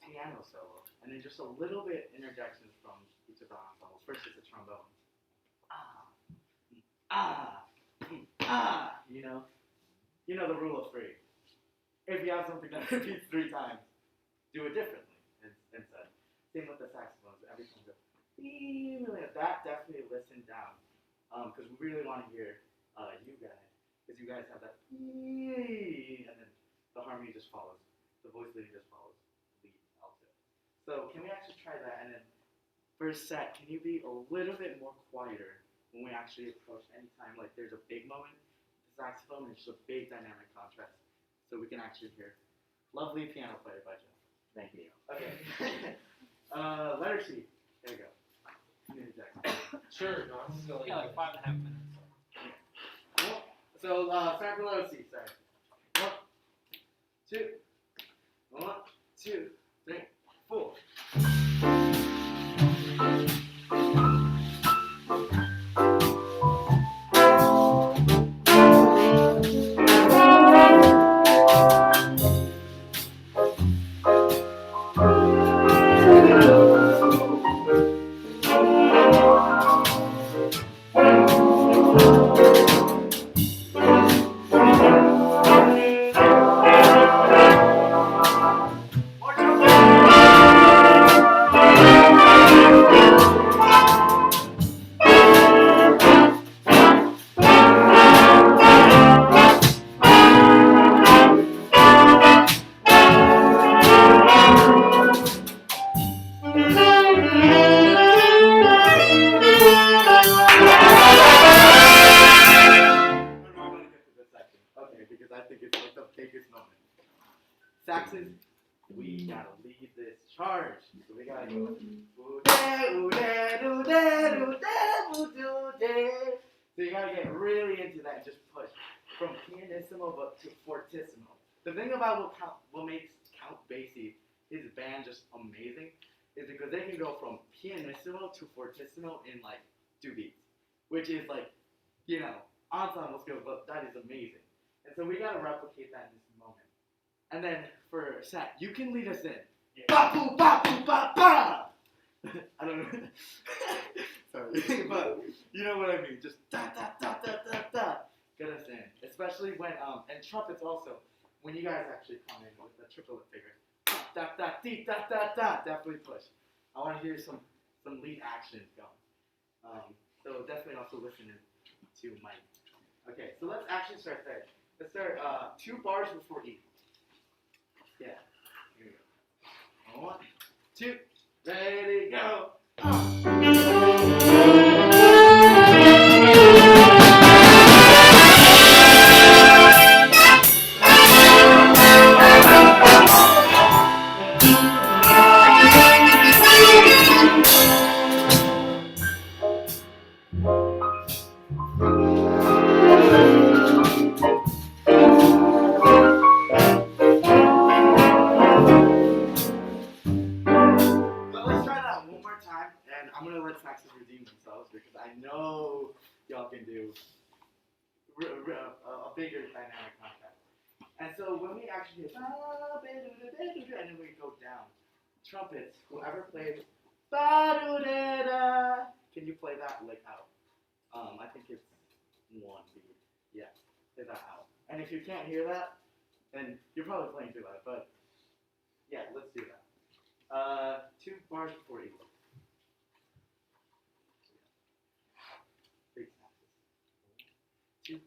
Piano solo, and then just a little bit interjections from each of the ensembles. First it's a trombone. You know the rule of 3. If you have something that repeats 3 times, do it differently instead. Same with the saxophones. Every time go, that definitely listen down, because we really want to hear you guys, because you guys have that, and then the harmony just follows. The voice leading just follows the lead alto. So can we actually try that? And then first set, can you be a little bit more quieter when we actually approach any time like there's a big moment? The saxophone is just a big dynamic contrast, so we can actually hear. Lovely piano player by Joe. Thank you. Okay. Letter C. There you go. Sure, no, I'm still Yeah, like 5.5 minutes. So start below C. Sorry. 1, 2. 1, 2, 3, 4. More gotta lead this charge. So we gotta go. So you gotta get really into that and just push from pianissimo but to fortissimo. The thing about what makes Count Basie, his band, just amazing is because they can go from pianissimo to fortissimo in like 2 beats, which is like, you know, ensemble skills, but that is amazing. And so we gotta replicate that in this moment. And then for Sat, you can lead us in. Ba boo ba boo ba ba. I don't know. Sorry, but you know what I mean. Just da da da da da da. Get us in, especially when and trumpets also. When you guys actually come in with the triplet figure, da da dee da da da. Definitely push. I want to hear some lead action going. So definitely also listen to Mike. Okay, so let's actually start there. Let's start 2 bars before E. Yeah. Here we go. 1, 2, ready, go. But let's try that one more time, and I'm gonna let Saxes redeem themselves because I know y'all can do a bigger dynamic contact. And so when we actually hit and then we go down, trumpets, whoever plays can you play that like out? I think it's 1 beat. Yeah, play that out. And if you can't hear that, then you're probably playing too loud. But yeah, let's do that. 2 bars before E. Big Saxes. 2,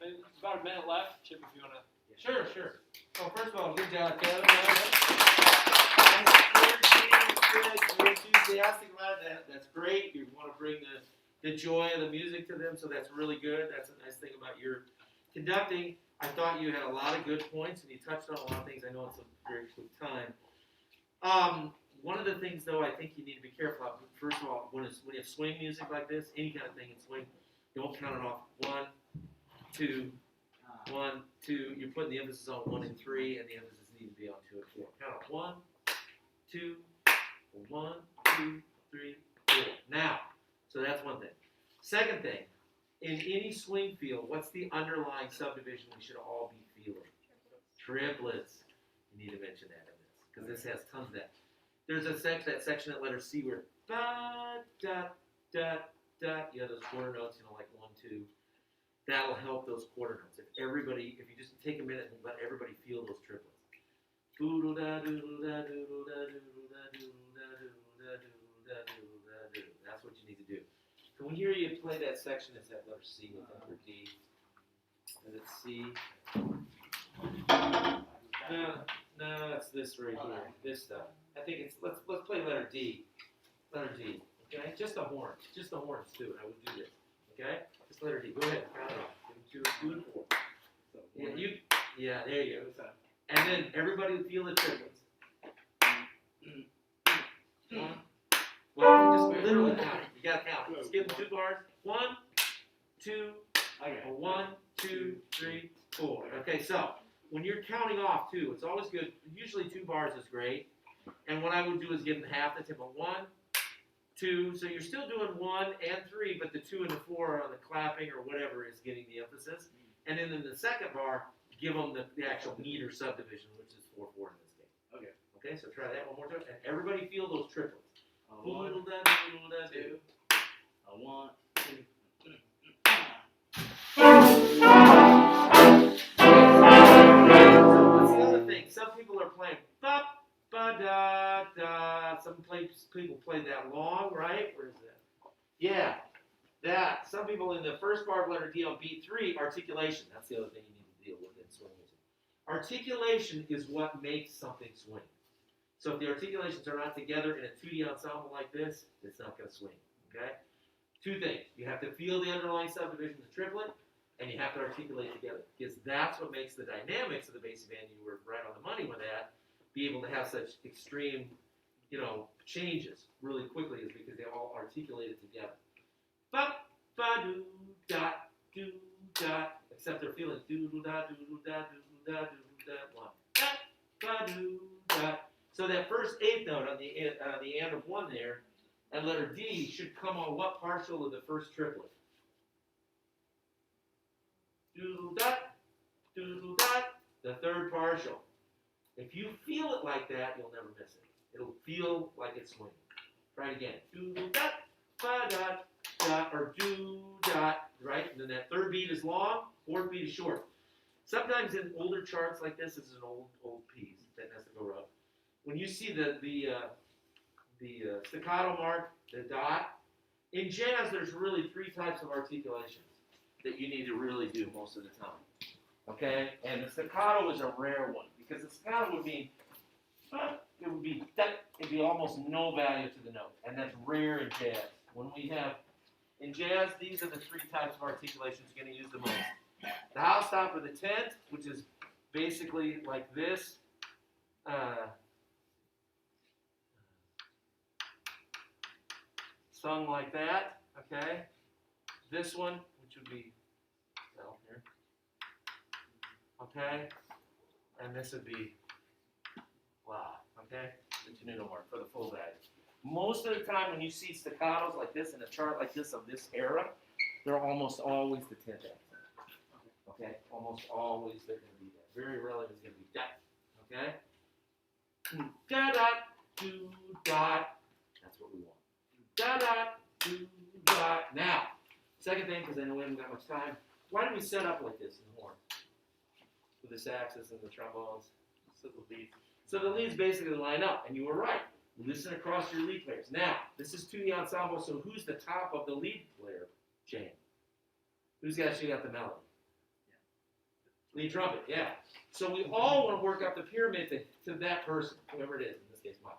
There's about a minute left. Chip, if you want to. Sure, sure. Well, first of all, good job, Kevin. Nice energy, good. You're enthusiastic about it. That's great. You want to bring the joy of the music to them, so that's really good. That's a nice thing about your conducting. I thought you had a lot of good points, and you touched on a lot of things. I know it's a very quick time. One of the things, though, I think you need to be careful of. First of all, when you have swing music like this, any kind of thing in swing, don't count it off. 1, 2, 1, 2. You're putting the emphasis on 1 and 3, and the emphasis needs to be on 2 and 4. Count off 1, 2, 1, 2, 3, 4. Now, so that's one thing. Second thing, in any swing field, what's the underlying subdivision we should all be feeling? Triplets. You need to mention that in this, because this has tons of that. There's that section at letter C where da, da, da, da, you have those quarter notes, like 1, 2. That'll help those quarter notes. If you just take a minute and let everybody feel those triplets. That's what you need to do. Can we hear you play that section? It's that letter C with under D. Is it C? No, it's this right here. This stuff. I think it's let's play letter D. Letter D. Okay? Just the horns. Just the horns too. I would do this. Okay? Just letter D. Go ahead. Count it off. 2, 2, and 4. So, yeah, Yeah, there you go. And then everybody would feel the triplets. One. Well, just literally count. You gotta count. Skip 2 bars. 1, 2, Okay. 1, 2, 3, 4. Okay, so when you're counting off too, it's always good. Usually 2 bars is great. And what I would do is give them half the tempo. 1, 2. So you're still doing 1 and 3, but the 2 and the 4 on the clapping or whatever is getting the emphasis. And then in the second bar, give them the actual meter subdivision, which is 4/4 in this case. Okay. Okay, so try that one more time. And everybody feel those triplets. A 1, Doodle-da, 2. A 1, 2. So what's the other thing? Some people are playing ba ba da da. Some people play that long, right? Where is that? Yeah, that. Some people in the first bar of letter D on beat 3, articulation. That's the other thing you need to deal with in swing music. Articulation is what makes something swing. So if the articulations are not together in a 2D ensemble like this, it's not going to swing. Okay? 2 things. You have to feel the underlying subdivision of the triplet, and you have to articulate together, because that's what makes the dynamics of the bass band, you were right on the money with that, be able to have such extreme, changes really quickly, is because they all articulated together. Ba ba do da, except they're feeling do da do da do da do da 1. Da ba do da. So that first 8th note on the end of 1 there, and letter D should come on what partial of the first triplet? Doodle dot, the third partial. If you feel it like that, you'll never miss it. It'll feel like it's swinging. Try it again. Doodle dot, ba dot, dot, or do dot, right? And then that 3rd beat is long, 4th beat is short. Sometimes in older charts like this is an old piece that has to go up. When you see the staccato mark, the dot, in jazz there's really 3 types of articulations that you need to really do most of the time. Okay? And the staccato is a rare one, because the staccato would mean it'd be almost no value to the note. And that's rare in jazz. When we have in jazz, these are the 3 types of articulations you're going to use the most. The house stop or the 10th, which is basically like this. Sung like that, okay? This one, which would be down here, okay? And this would be la, okay? The tenuto mark for the full value. Most of the time when you see staccatos like this in a chart like this of this era, they're almost always the 10th accent, okay? Almost always they're going to be that. Very rarely is going to be that, okay? Da dot, do dot. That's what we want. Da dot, do dot. Now, second thing, because I know we haven't got much time. Why do we set up like this in the horn? With the saxes and the trombones, so the leads basically line up, and you were right. Listen across your lead players. Now, this is 2D ensemble, so who's the top of the lead player chain? Who's actually got the melody? Yeah. Lead trumpet, yeah. So we all want to work up the pyramid to that person, whoever it is, in this case, Mike.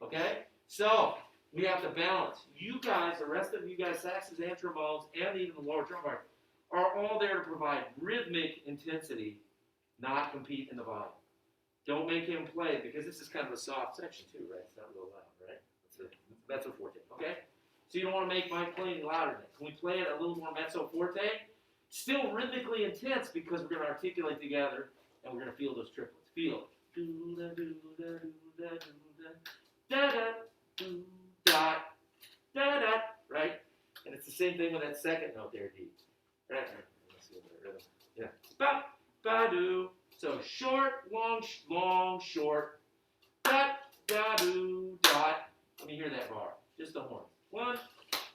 Okay? So, we have to balance. You guys, the rest of you guys, saxes and trombones, and even the lower trumpet, are all there to provide rhythmic intensity, not compete in the volume. Don't make him play, because this is kind of a soft section too, right? It's not real loud, right? Mezzo forte, okay? So you don't want to make Mike play any louder than that. Can we play it a little more mezzo forte? Still rhythmically intense, because we're going to articulate together, and we're going to feel those triplets. Feel it. Da-da, da-da, right? And it's the same thing with that second note there, D. Right? Let's see what the rhythm. Yeah. Ba, ba, do. So short, long, short. Dot, da, do, dot. Let me hear that bar. Just the horn. 1,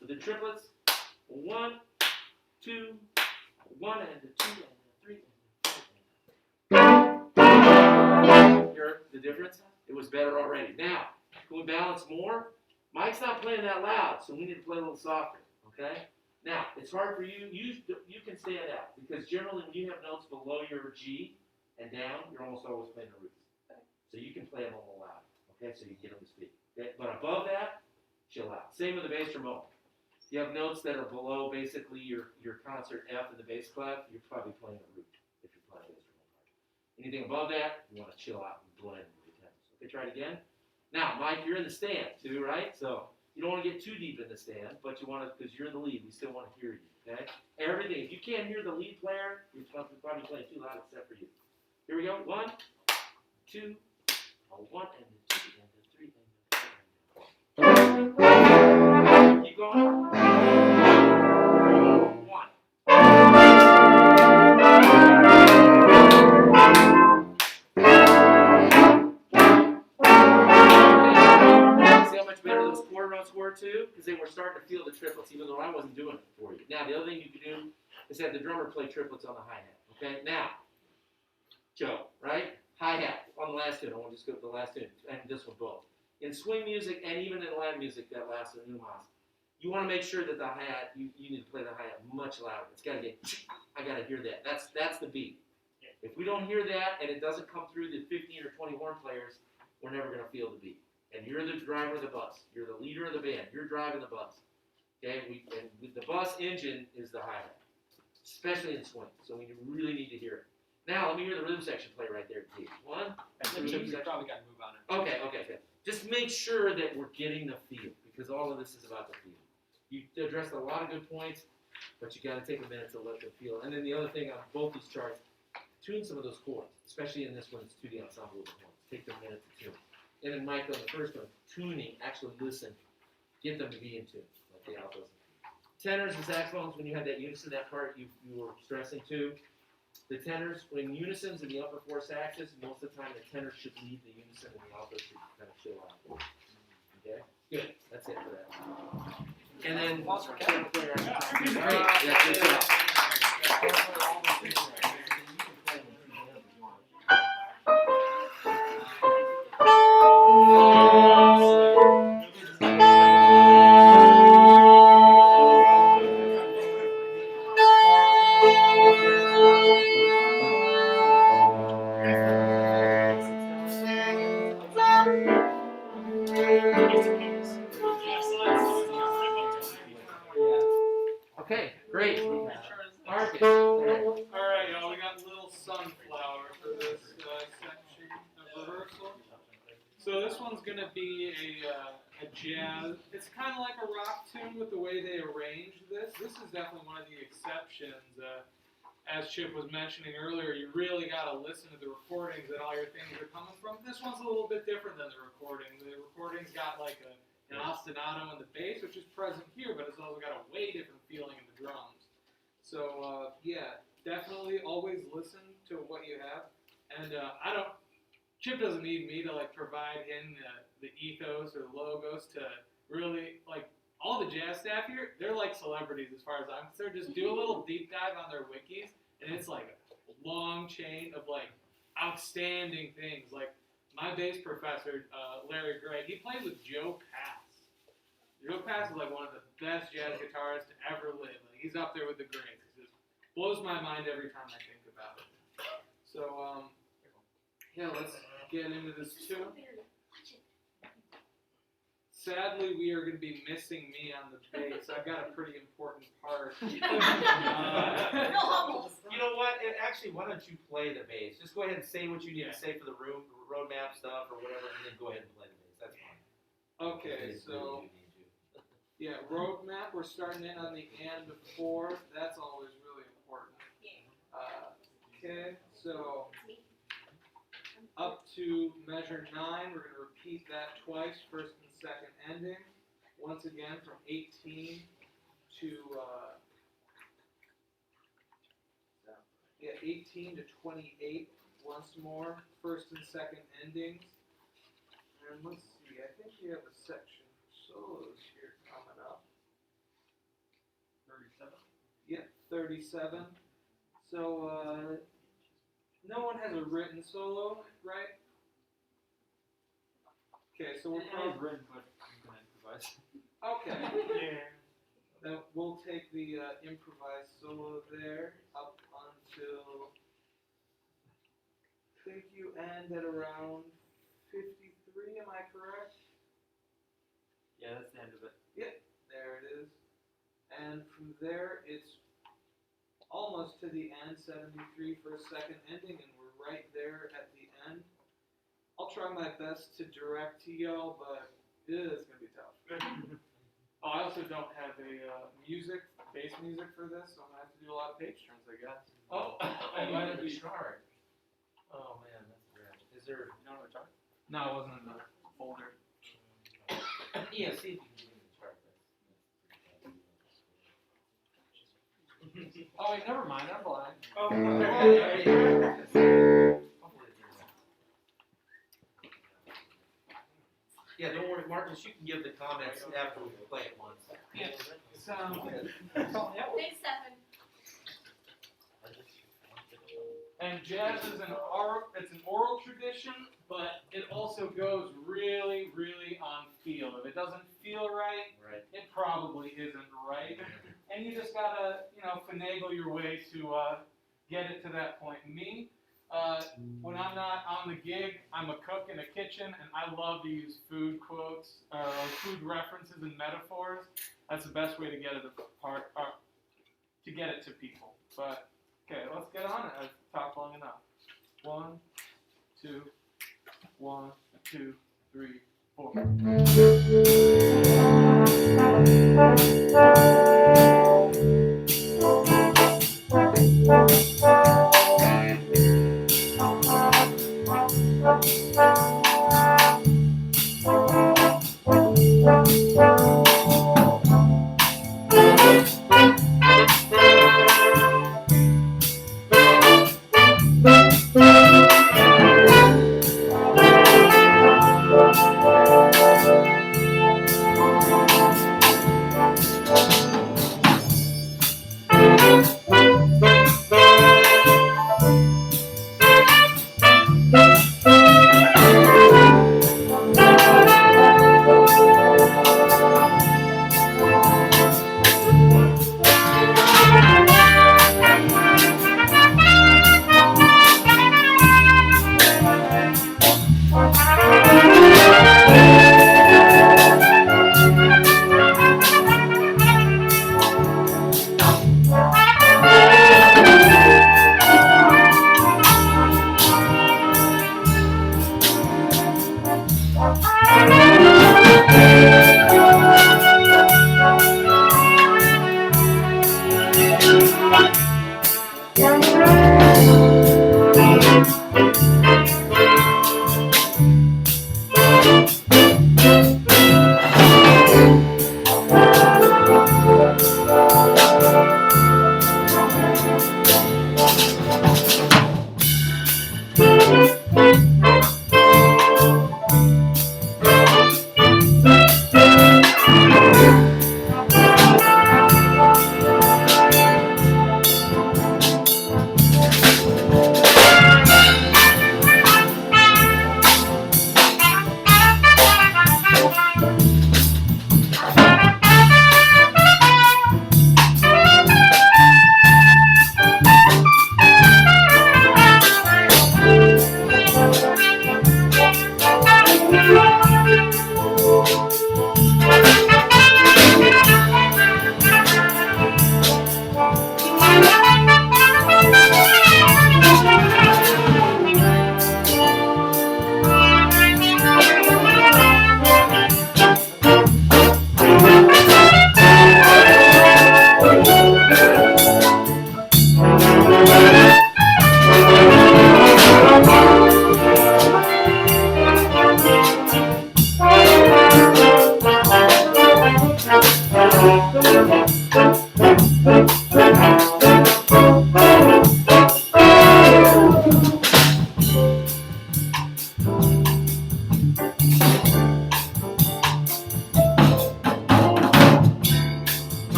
with the triplets. 1, 2, 1 and a 2 and a 3 and a 4. Hear the difference? It was better already. Now, can we balance more? Mike's not playing that loud, so we need to play a little softer, okay? Now, it's hard for you. You can stand out, because generally when you have notes below your G and down, you're almost always playing the roots. So you can play them a little loud, okay, so you get them to speak. Okay? But above that, chill out. Same with the bass trombone. If you have notes that are below basically your concert F in the bass clef, you're probably playing a root if you're playing bass trombone. Anything above that, you want to chill out and blend with the temps. Okay, try it again. Now, Mike, you're in the stand too, right? So you don't want to get too deep in the stand, but you want to, because you're the lead, we still want to hear you, okay? Everything, if you can't hear the lead player, you're probably playing too loud except for you. Here we go, 1, 2, a 1 and a 2 and a 3 and a 4. Keep going. 1. See how much better those quarter notes were too? Because they were starting to feel the triplets, even though I wasn't doing it for you. Now, the other thing you can do is have the drummer play triplets on the hi-hat. Okay, now, Joe, right? Hi-hat on the last tune. I want to just go to the last tune, and this one both. In swing music and even in Latin music, that last one, Numas, you want to make sure that the hi-hat, you need to play the hi-hat much louder. It's got to get, I got to hear that. That's the beat. If we don't hear that and it doesn't come through the 15 or 20 horn players, we're never going to feel the beat. And you're the driver of the bus. You're the leader of the band. You're driving the bus. Okay? And the bus engine is the hi-hat, especially in swing. So we really need to hear it. Now, let me hear the rhythm section play right there, Keith. 1, And then we probably got to move on it. Okay. Just make sure that we're getting the feel, because all of this is about the feel. You addressed a lot of good points, but you got to take a minute to let them feel. And then the other thing on both these charts, tune some of those chords, especially in this one, it's 2D ensemble with the horns. Take them a minute to tune. And then Mike, on the first one, tuning, actually listen, get them to be in tune, like the altos. Tenors and saxophones, when you had that unison, that part you were stressing too. The tenors, when unisons in the upper 4 saxes, most of the time the tenors should lead the unison and the altos should kind of chill out. Okay? Good. That's it for that. And then, piano player, great. Yeah, good job. Okay, great. Marcus. Alright, y'all, we got Little Sunflower for this section of rehearsal. So this one's gonna be a jazz. It's kind of like a rock tune with the way they arranged this. This is definitely one of the exceptions. As Chip was mentioning earlier, you really gotta listen to the recordings that all your things are coming from. This one's a little bit different than the recording. The recording's got like an ostinato in the bass, which is present here, but it's also got a way different feeling in the drums. So yeah, definitely always listen to what you have. And Chip doesn't need me to like provide him the ethos or the logos to really like. All the jazz staff here, they're like celebrities as far as I'm concerned. Just do a little deep dive on their wikis, and it's like a long chain of like outstanding things. Like my bass professor, Larry Gray, he played with Joe Pass. Joe Pass is like one of the best jazz guitarists to ever live. Like, he's up there with the greats. It just blows my mind every time I think about it. So yeah, let's get into this tune. Sadly, we are going to be missing me on the bass. I've got a pretty important part. Real humble. You know what? Actually, why don't you play the bass? Just go ahead and say what you need to say for the roadmap stuff or whatever, and then go ahead and play the bass. That's fine. Okay, so yeah, roadmap. We're starting in on the and before. That's always really important. Okay, so up to measure 9, we're going to repeat that twice, first and second ending. Once again, from 18 to 18 to 28. Once more, first and second endings. And let's see, I think we have a section for solos here coming up. 37. Yep, 37. So no one has a written solo, right? Okay, so we're probably written, but I'm gonna improvise. okay. Then we'll take the improvised solo there up until I think you end at around 53. Am I correct? Yeah, that's the end of it. Yep, there it is. And from there, it's almost to the end, 73 for a second ending, and we're right there at the end. I'll try my best to direct to y'all, but it is gonna be tough. Oh, I also don't have a bass music for this, so I'm gonna have to do a lot of page turns, I guess. Oh, I might have to chart. Oh man, that's rad. Is there? You know what I'm talking? No, it wasn't in the folder. Yeah, see if you can give me the chart. Oh wait, never mind, I'm blind. Oh, Yeah, don't worry, Marcus, you can give the comments after we play it once. Yeah, sounds good. Thanks, Stefan. And jazz is an oral tradition, but it also goes really, really on feel. If it doesn't feel right, Right. it probably isn't right. And you just gotta, finagle your way to get it to that point. Me, when I'm not on the gig, I'm a cook in a kitchen, and I love to use food quotes, food references and metaphors. That's the best way to get it to get it to people. But okay, let's get on it. I've talked long enough. 1, 2, 1, 2, 3, 4.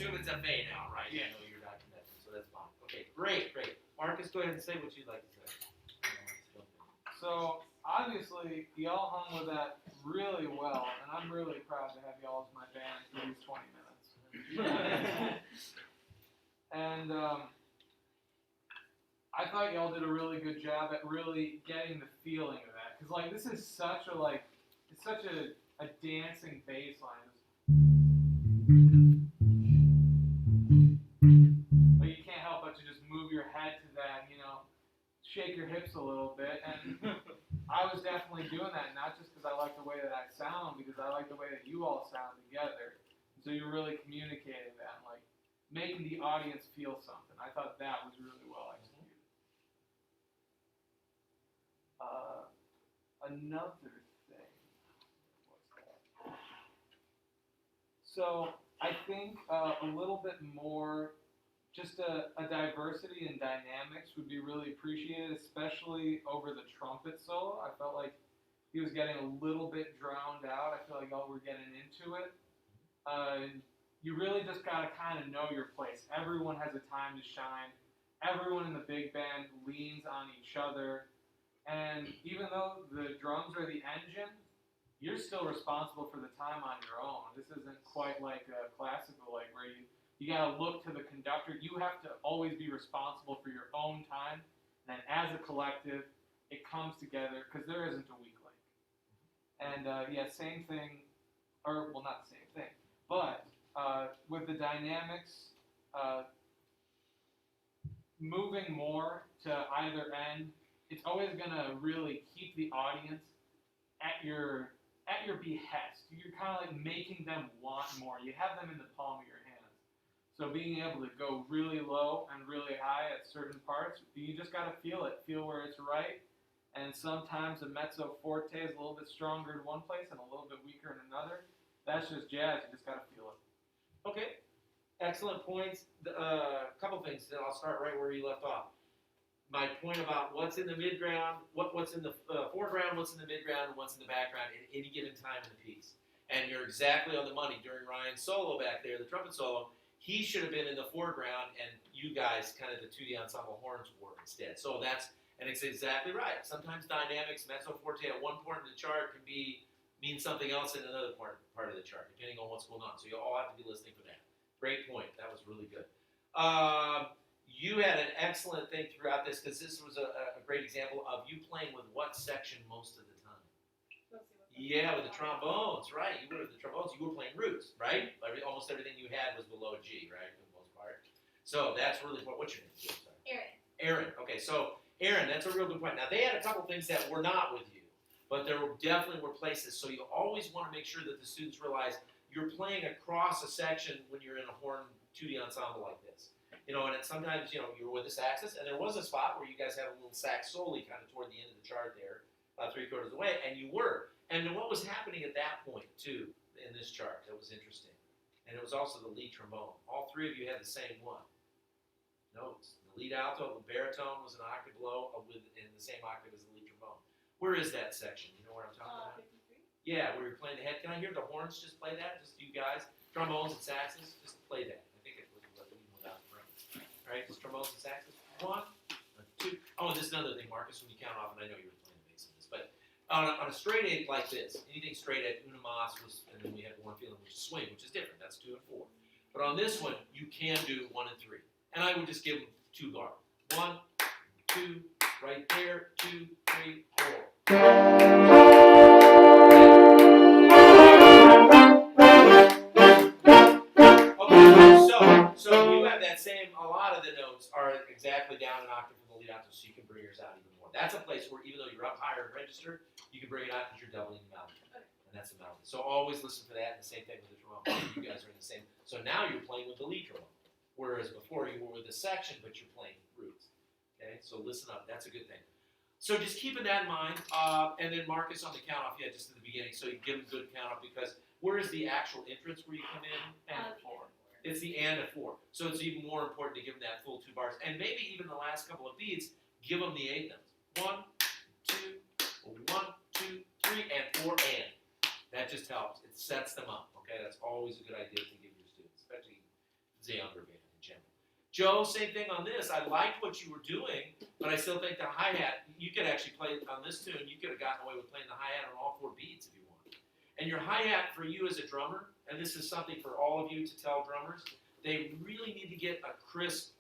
assume it's FA now, right? Yeah. I know you're not connected, so that's fine. Okay, great. Marcus, go ahead and say what you'd like to say. So obviously, y'all hung with that really well, and I'm really proud to have y'all as my band for these 20 minutes. And I thought y'all did a really good job at really getting the feeling of that, because like this is such a it's such a dancing bass line. But you can't help but to just move your head to that, shake your hips a little bit. And I was definitely doing that, not just because I like the way that I sound, because I like the way that you all sound together. So you're really communicating that, and like making the audience feel something. I thought that was really well executed. Another thing. What's that? So I think a little bit more, just a diversity in dynamics would be really appreciated, especially over the trumpet solo. I felt like he was getting a little bit drowned out. I feel like y'all were getting into it. You really just gotta kind of know your place. Everyone has a time to shine. Everyone in the big band leans on each other. And even though the drums are the engine, you're still responsible for the time on your own. This isn't quite like a classical, like where you gotta look to the conductor. You have to always be responsible for your own time. And as a collective, it comes together because there isn't a weak link. And same thing, or well, not the same thing, but with the dynamics, moving more to either end, it's always gonna really keep the audience at your behest. You're kind of like making them want more. You have them in the palm of your hands. So being able to go really low and really high at certain parts, you just gotta feel it. Feel where it's right. And sometimes a mezzo forte is a little bit stronger in one place and a little bit weaker in another. That's just jazz. You just gotta feel it. Okay, excellent points. Couple things, then I'll start right where you left off. My point about what's in the midground, what's in the foreground, what's in the midground, and what's in the background at any given time in the piece. And you're exactly on the money. During Ryan's solo back there, the trumpet solo, he should have been in the foreground, and you guys, kind of the 2D ensemble horns, were instead. So it's exactly right. Sometimes dynamics, mezzo forte at one part of the chart can mean something else in another part of the chart, depending on what's going on. So you all have to be listening for that. Great point. That was really good. You had an excellent thing throughout this, because this was a great example of you playing with what section most of the time? Yeah, with the trombones, right. You were with the trombones. You were playing roots, right? Almost everything you had was below G, right, for the most part. So that's really important. What's your name? Sorry. Aaron. Okay, so Aaron, that's a real good point. Now, they had a couple things that were not with you, but there definitely were places. So you always want to make sure that the students realize you're playing across a section when you're in a horn 2D ensemble like this. And sometimes, you were with the saxes, and there was a spot where you guys had a little sax soli kind of toward the end of the chart there, about 3/4 of the way, and you were. And what was happening at that point, too, in this chart that was interesting, and it was also the lead trombone. All three of you had the same one. Notes. The lead alto, the baritone was an octave below, in the same octave as the lead trombone. Where is that section? You know where I'm talking about? 53. Yeah, where you're playing the head. Can I hear the horns just play that? Just you guys, trombones and saxes, just play that. I think it was without front. All right, just trombones and saxes. 1, 2. Oh, and this is another thing, Marcus. When you count off, and I know you were playing the bass in this, but on a straight 8 like this, anything straight 8, una mas was, and then we had one feeling, which is swing, which is different. That's 2 and 4. But on this one, you can do 1 and 3, and I would just give them 2 bar. 1, 2, right there. 2, 3, 4. So you have that same, a lot of the notes are exactly down an octave from the lead alto, so you can bring yours out even more. That's a place where even though you're up higher in register, you can bring it out because you're doubling the melody. And that's a melody. So always listen for that, and the same thing with the trombone. You guys are in the same. So now you're playing with the lead trombone. Whereas before you were with a section, but you're playing roots. Okay, so listen up. That's a good thing. So just keeping that in mind, and then Marcus on the count off, just at the beginning, so you give them a good count off, because where is the actual entrance where you come in? And 4. It's the and a 4. So it's even more important to give them that full 2 bars. And maybe even the last couple of beats, give them the 8 notes. 1, 2, 1, 2, 3, and 4, and. That just helps. It sets them up. Okay, that's always a good idea to give your students, especially It's a younger band in general. Joe, same thing on this. I liked what you were doing, but I still think the hi-hat, you could actually play on this tune, you could have gotten away with playing the hi-hat on all 4 beats if you wanted. And your hi-hat for you as a drummer, and this is something for all of you to tell drummers, they really need to get a crisp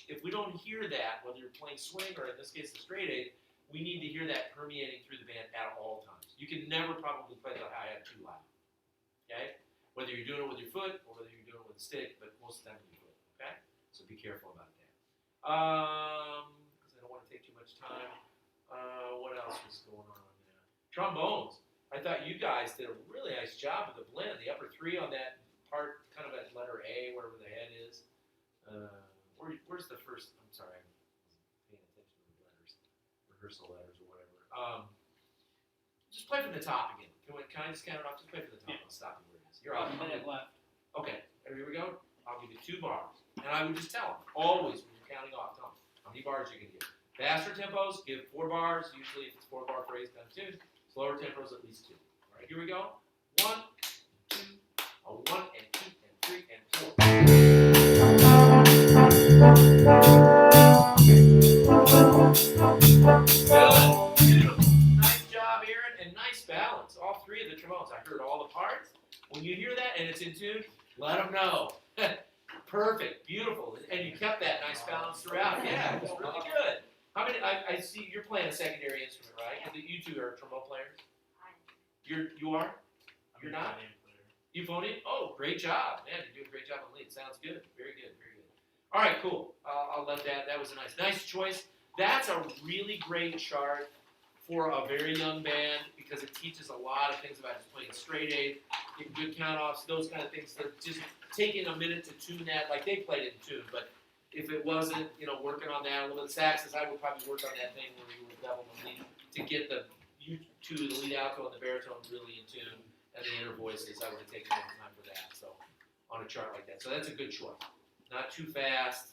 if we don't hear that, whether you're playing swing or in this case the straight 8, we need to hear that permeating through the band at all times. You can never probably play the hi-hat too loud. Okay? Whether you're doing it with your foot or whether you're doing it with a stick, but most of the time with your foot. Okay? So be careful about that. Because I don't want to take too much time. What else was going on there? Trombones. I thought you guys did a really nice job with the blend. The upper 3 on that part, kind of at letter A, wherever the head is. Where's the first? I'm sorry, I wasn't paying attention to the letters, rehearsal letters or whatever. Just play from the top again. Can I just count it off? Just play from the top. I'll stop you where it is. You're out. Minute left. Okay, here we go. I'll give you 2 bars, and I would just tell them always when you're counting off. Tell them how many bars you can get. Faster tempos, give 4 bars. Usually, if it's 4-bar phrase times 2. Slower tempos, at least 2. All right, here we go. 1, 2, a 1 and 2 and 3 and 4. Good. Beautiful. Nice job, Aaron, and nice balance. All 3 of the trombones. I heard all the parts. When you hear that and it's in tune, let them know. Perfect. Beautiful. And you kept that nice balance throughout. Yeah, it was really good. How many? I see you're playing a secondary instrument, right? And you 2 are trombone players. You are? You're not? You phone in? Oh, great job. Man, you're doing a great job on lead. Sounds good. Very good. Very good. All right, cool. I'll let that was a nice choice. That's a really great chart for a very young band because it teaches a lot of things about just playing straight 8, getting good count-offs, those kind of things. That just taking a minute to tune that, like they played it in tune, but if it wasn't, working on that a little bit, saxes, I would probably work on that thing where you would double the lead to get the U2, the lead alto, and the baritone really in tune. And the inner voices, I would have taken more time for that. So, on a chart like that, so that's a good choice. Not too fast.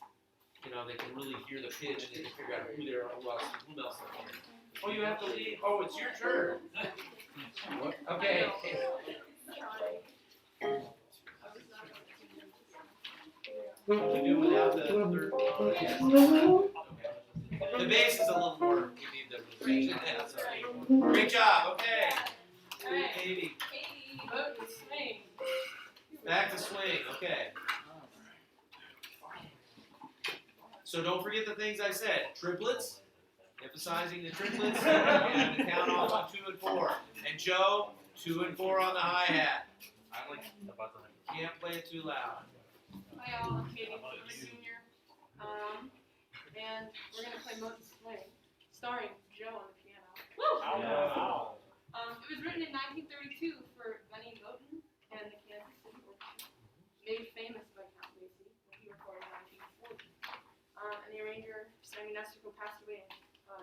They can really hear the pitch and they can figure out who else they're playing. Oh, you have to leave. Oh, it's your turn. Okay. To do without the third. Yes. Okay. The bass is a little more. We need the range. That's all right. Great job. Okay. Alright. Katie. Vote and swing. Back to swing, okay. So don't forget the things I said. Triplets, emphasizing the triplets, and the count off on 2 and 4. And Joe, 2 and 4 on the hi-hat. I like the button. Can't play it too loud. Hi all, I'm Katie, I'm a junior. And we're gonna play Moat and Swing, starring Joe on the piano. Woo! Wow. It was written in 1932 for Benny Moten and the Kansas City Orchestra. Made famous by Count Basie when he recorded in 1940. And the arranger, Sammy Nestico, passed away in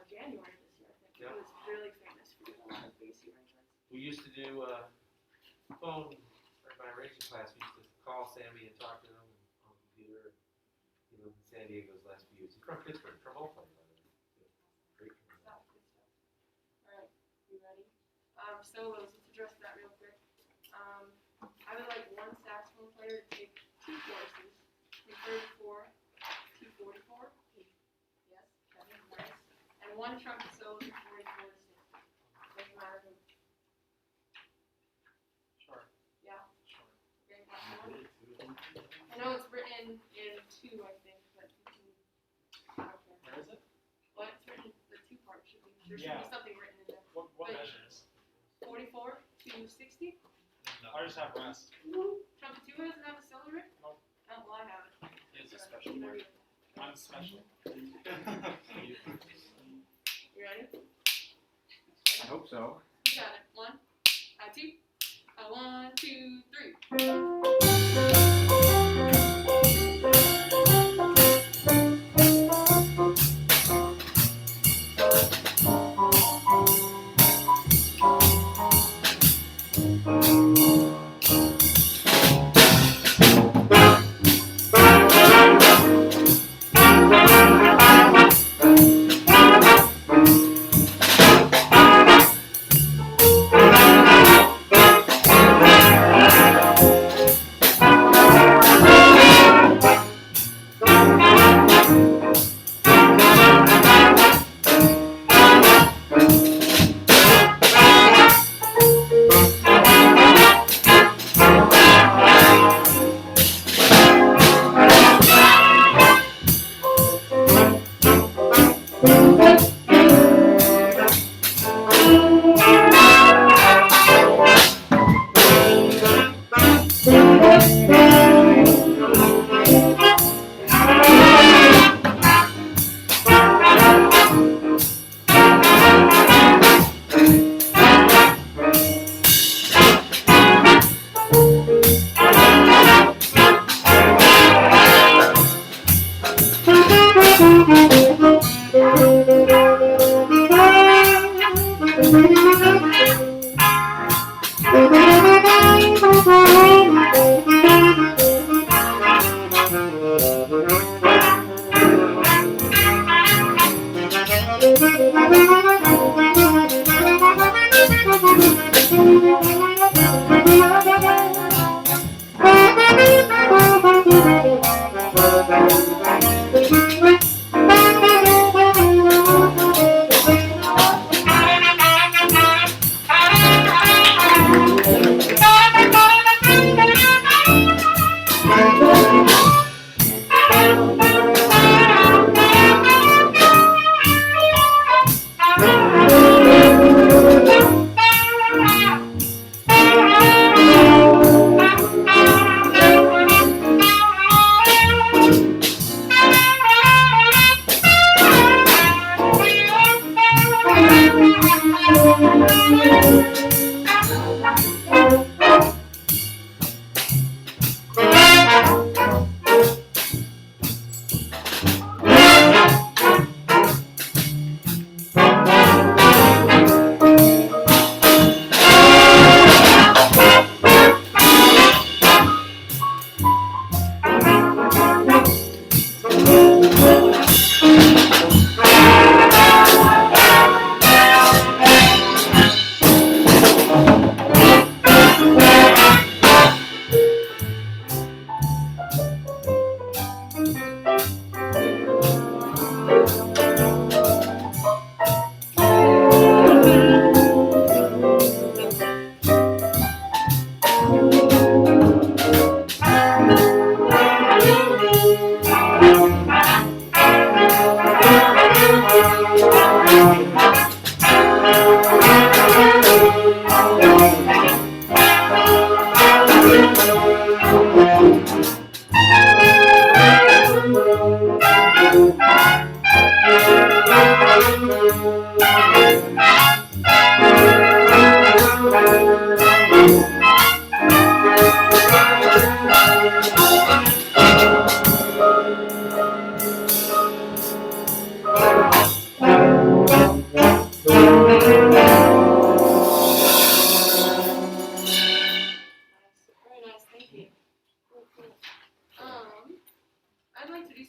January this year, I think. Yeah. He was really famous for doing a lot of Basie arrangements. We used to do phone, or my arranging class, we used to call Sammy and talk to him on the computer. He lived in San Diego's last few years. He's from Pittsburgh, trombone player, by the way. Great trombone. Good stuff. Alright, you ready? Solos, let's address that real quick. I would like 1 saxophone player to take 2 choruses from 34 to 44. Yes, Kevin, nice. And 1 trumpet solo from 44 to 60. Doesn't matter who. Sure. Yeah? Sure. Okay, that's one. I know it's written in 2, I think, but you can, I don't care. Where is it? Well, it's written, the 2 part should be, there should Yeah. be something written in there. What Wait. measures? 44 to 60. No, I just have rest. Trumpet 2 doesn't have a solo written? Nope. Oh, well, I have it. It's a special part. I'm special. You ready? I hope so. You got it. 1, 2, 1, 2, 3.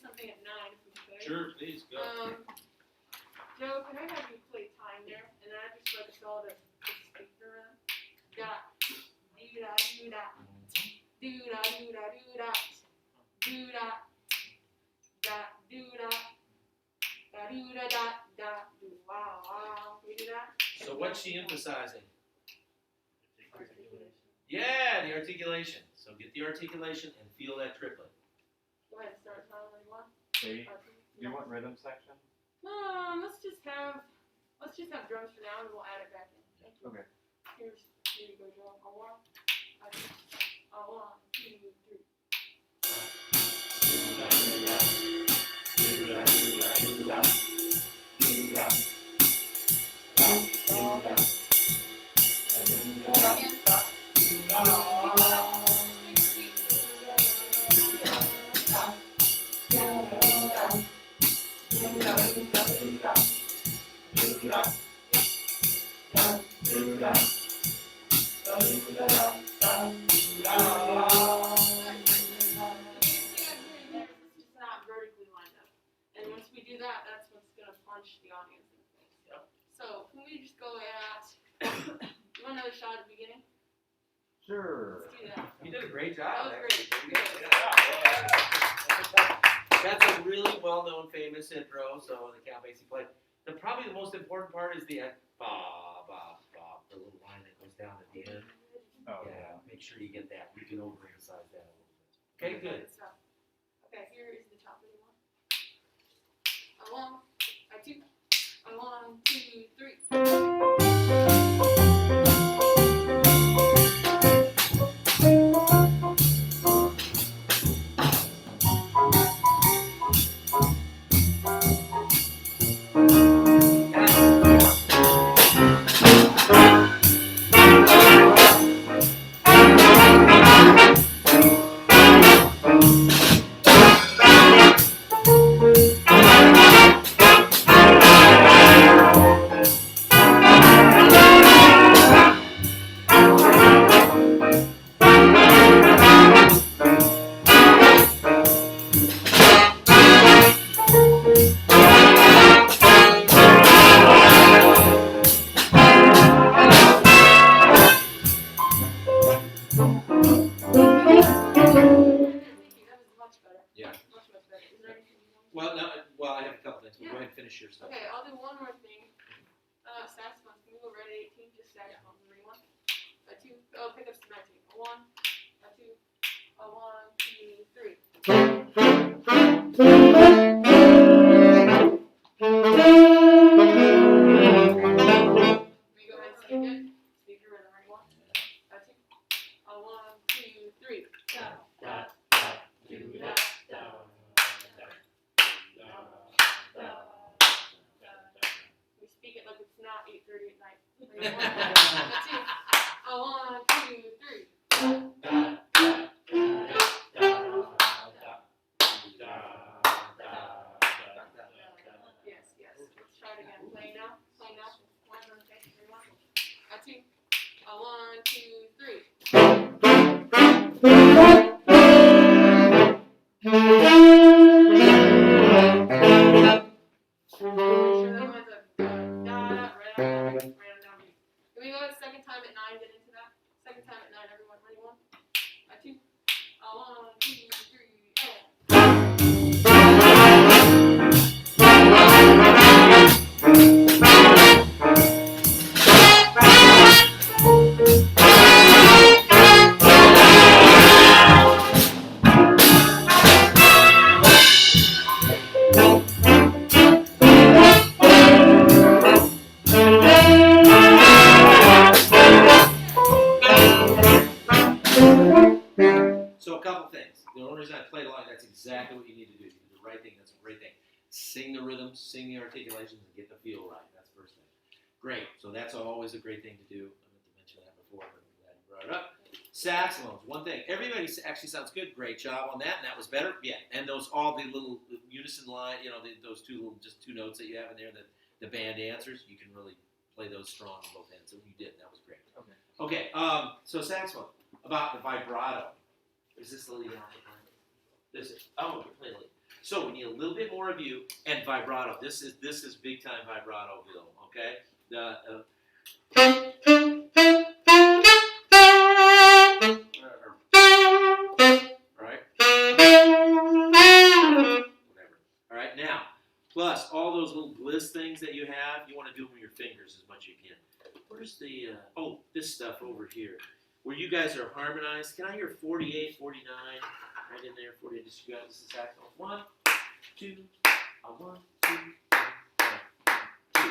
something at 9 if we could. Sure, please, go. Joe, can I have you play time there? And then I just like us all to speak around. Dot, doo da doo da, doo da doo da doo da, doo da, dot doo da, da doo da dot dot doo wow wow. Can we do that? So what's she emphasizing? Articulation. Yeah, the articulation. So get the articulation and feel that triplet. Go ahead and start time when you want. Wait, you want rhythm section? Let's just have drums for now and we'll add it back in. Thank you. Okay. Here you go, Joe. A one, two, three. It's not vertically lined up. And once we do that, that's what's gonna punch the audience in the face. Yep. So can we just go at you want another shot at the beginning? Sure. Let's do that. You did a great That job. was great. actually. That's a really well-known, famous intro. So the Count Basie played. Probably the most important part is the ba ba ba, the little line that goes down at the end. Oh, Yeah, make sure you get that. You can overemphasize that a little bit. Okay, good. So, okay, here is the top of the one. A one, a two, a 1, 2, 3. Well, I have a couple things, but go ahead and finish your stuff. Okay, I'll do one more thing. Saxophones, can we go right at 18? Just saxophones, ready? 1, a 2, oh, pickups to 19. A 1, a 2, a 1, 2, 3. Can we go ahead and speak it? Speak your rhythm, ready? 1, a 2, a 1, 2, 3. Da, da, da, do, da, da. We speak it like it's not 8:30 at night. Ready? 1, a 2, a 1, 2, 3. Yes, yes. Let's try it again. Play now. Play now. 1, okay. 3, 1. A 2, a 1, 2, 3. Sure that was a da da right on down beat. Can we go the second time at 9? Get into that. Second time at 9. Everyone, ready? 1, a 2, a 1, 2, 3, and. So a couple things. The only reason I played along, that's exactly what you need to do. You do the right thing. That's a great thing. Sing the rhythm, sing the articulations, and get the feel right. That's the first thing. Great. So that's always a great thing to do. I meant to mention that before, but I'm glad you brought it up. Saxophones. One thing. Everybody actually sounds good. Great job on that. And that was better. Yeah. And those all the little unison line. You know, those two little just two notes that you have in there. The band answers. You can really play those strong on both ends. So you did. That was great. Okay. Okay. So saxophone. About the vibrato. Is this the lead out? This is. Oh, you play the lead. So we need a little bit more of you and vibrato. This is big time vibrattoville. Okay. Right. Whatever. All right. Now, plus all those little bliss things that you have, you want to do them with your fingers as much as you can. Where's the this stuff over here? Where you guys are harmonized. Can I hear 48, 49? Right in there, 48. Just you guys, this is saxophone. 1, 2, 1, 2, 1, 2.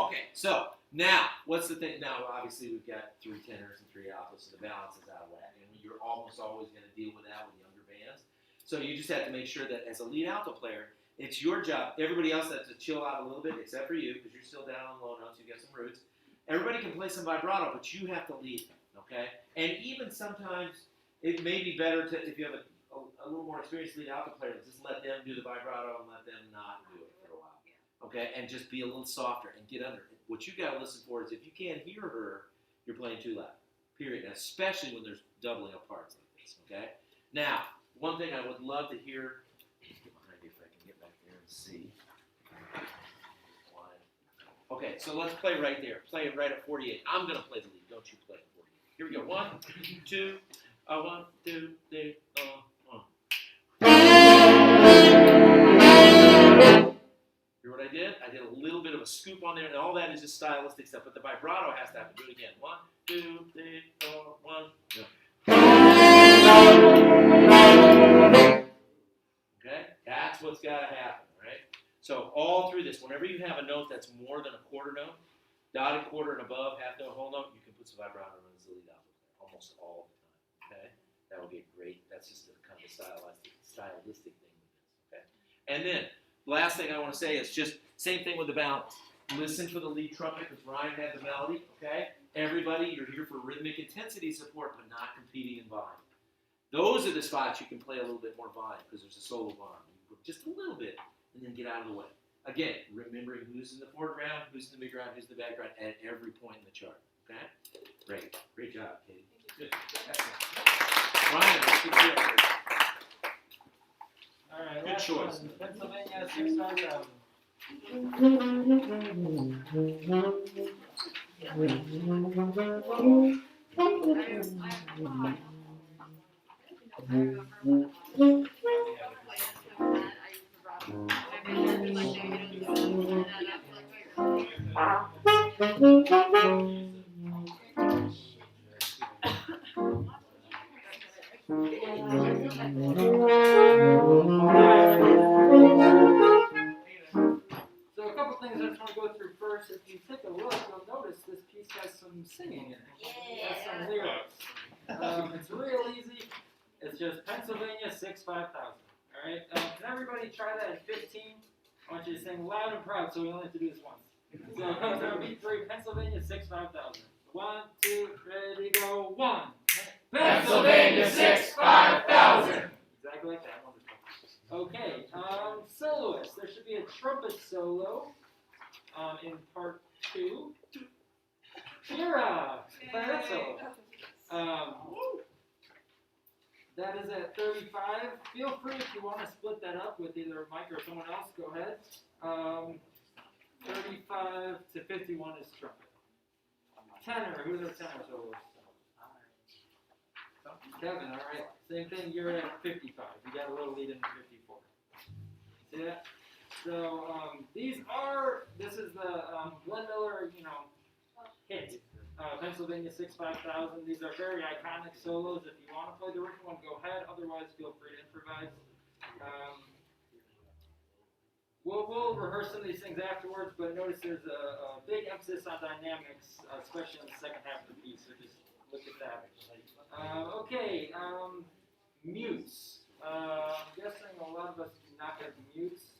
Okay, so now what's the thing? Now, obviously, we've got 3 tenors and 3 altos, so the balance is out of whack, and you're almost always going to deal with that with younger bands. So you just have to make sure that as a lead alto player, it's your job. Everybody else has to chill out a little bit, except for you, because you're still down on low notes. You've got some roots. Everybody can play some vibrato, but you have to lead them, okay? And even sometimes it may be better to, if you have a little more experienced lead alto player, just let them do the vibrato and let them not do it for a while, okay? And just be a little softer and get under it. What you got to listen for is if you can't hear her, you're playing too loud, period, and especially when there's doubling of parts like this, okay? Now, one thing I would love to hear, get behind you if I can get back there and see. Okay, so let's play right there. Play it right at 48. I'm going to play the lead. Don't you play at 48. Here we go. 1, 2, 1, 2, 3, 1. Hear what I did? I did a little bit of a scoop on there, and all that is just stylistic stuff, but the vibrato has to happen. Do it again. 1, 2, 3, 4, 1. Go. Okay? That's what's got to happen, right? So all through this, whenever you have a note that's more than a quarter note, dotted quarter and above, half note, whole note, you can put some vibrato in as the lead alto almost all the time. Okay, that would be great. That's just a kind of a stylistic thing with this. Okay, and then last thing I want to say is just same thing with the balance. Listen for the lead trumpet because Ryan had the melody. Okay, everybody, you're here for rhythmic intensity support, but not competing in volume. Those are the spots you can play a little bit more volume because there's a solo volume. Just a little bit. And then get out of the way. Again, remembering who's in the foreground, who's in the midground, who's in the background at every point in the chart. Okay? Great. Great job, Katie. Good. Excellent. Ryan, let's get you up here. All right, Good last choice. one. Pennsylvania 65000. So a couple things I just want to go through first. If you take a look, you'll notice this piece has some singing in it. It has some lyrics. It's real easy. It's just Pennsylvania 65000. All right. Can everybody try that at 15? I want you to sing loud and proud, so we only have to do this once. So it comes out beat 3, Pennsylvania 65000. 1, 2, ready, go. 1. Pennsylvania 65000. Exactly like that. Wonderful. Okay, soloist. There should be a trumpet solo in part 2. Kira, clarinet solo. That is at 35. Feel free if you want to split that up with either Mike or someone else. Go ahead. 35 to 51 is trumpet. Tenor. Who's our tenor soloist? Kevin. All right. Same thing. You're at 55. You got a little lead in 54. See that? So this is the Glenn Miller, hit. Pennsylvania 65000. These are very iconic solos. If you want to play the original one, go ahead. Otherwise, feel free to improvise. We'll rehearse some of these things afterwards, but notice there's a big emphasis on dynamics, especially in the second half of the piece. So just look at that. Okay, mutes. I'm guessing a lot of us do not have mutes.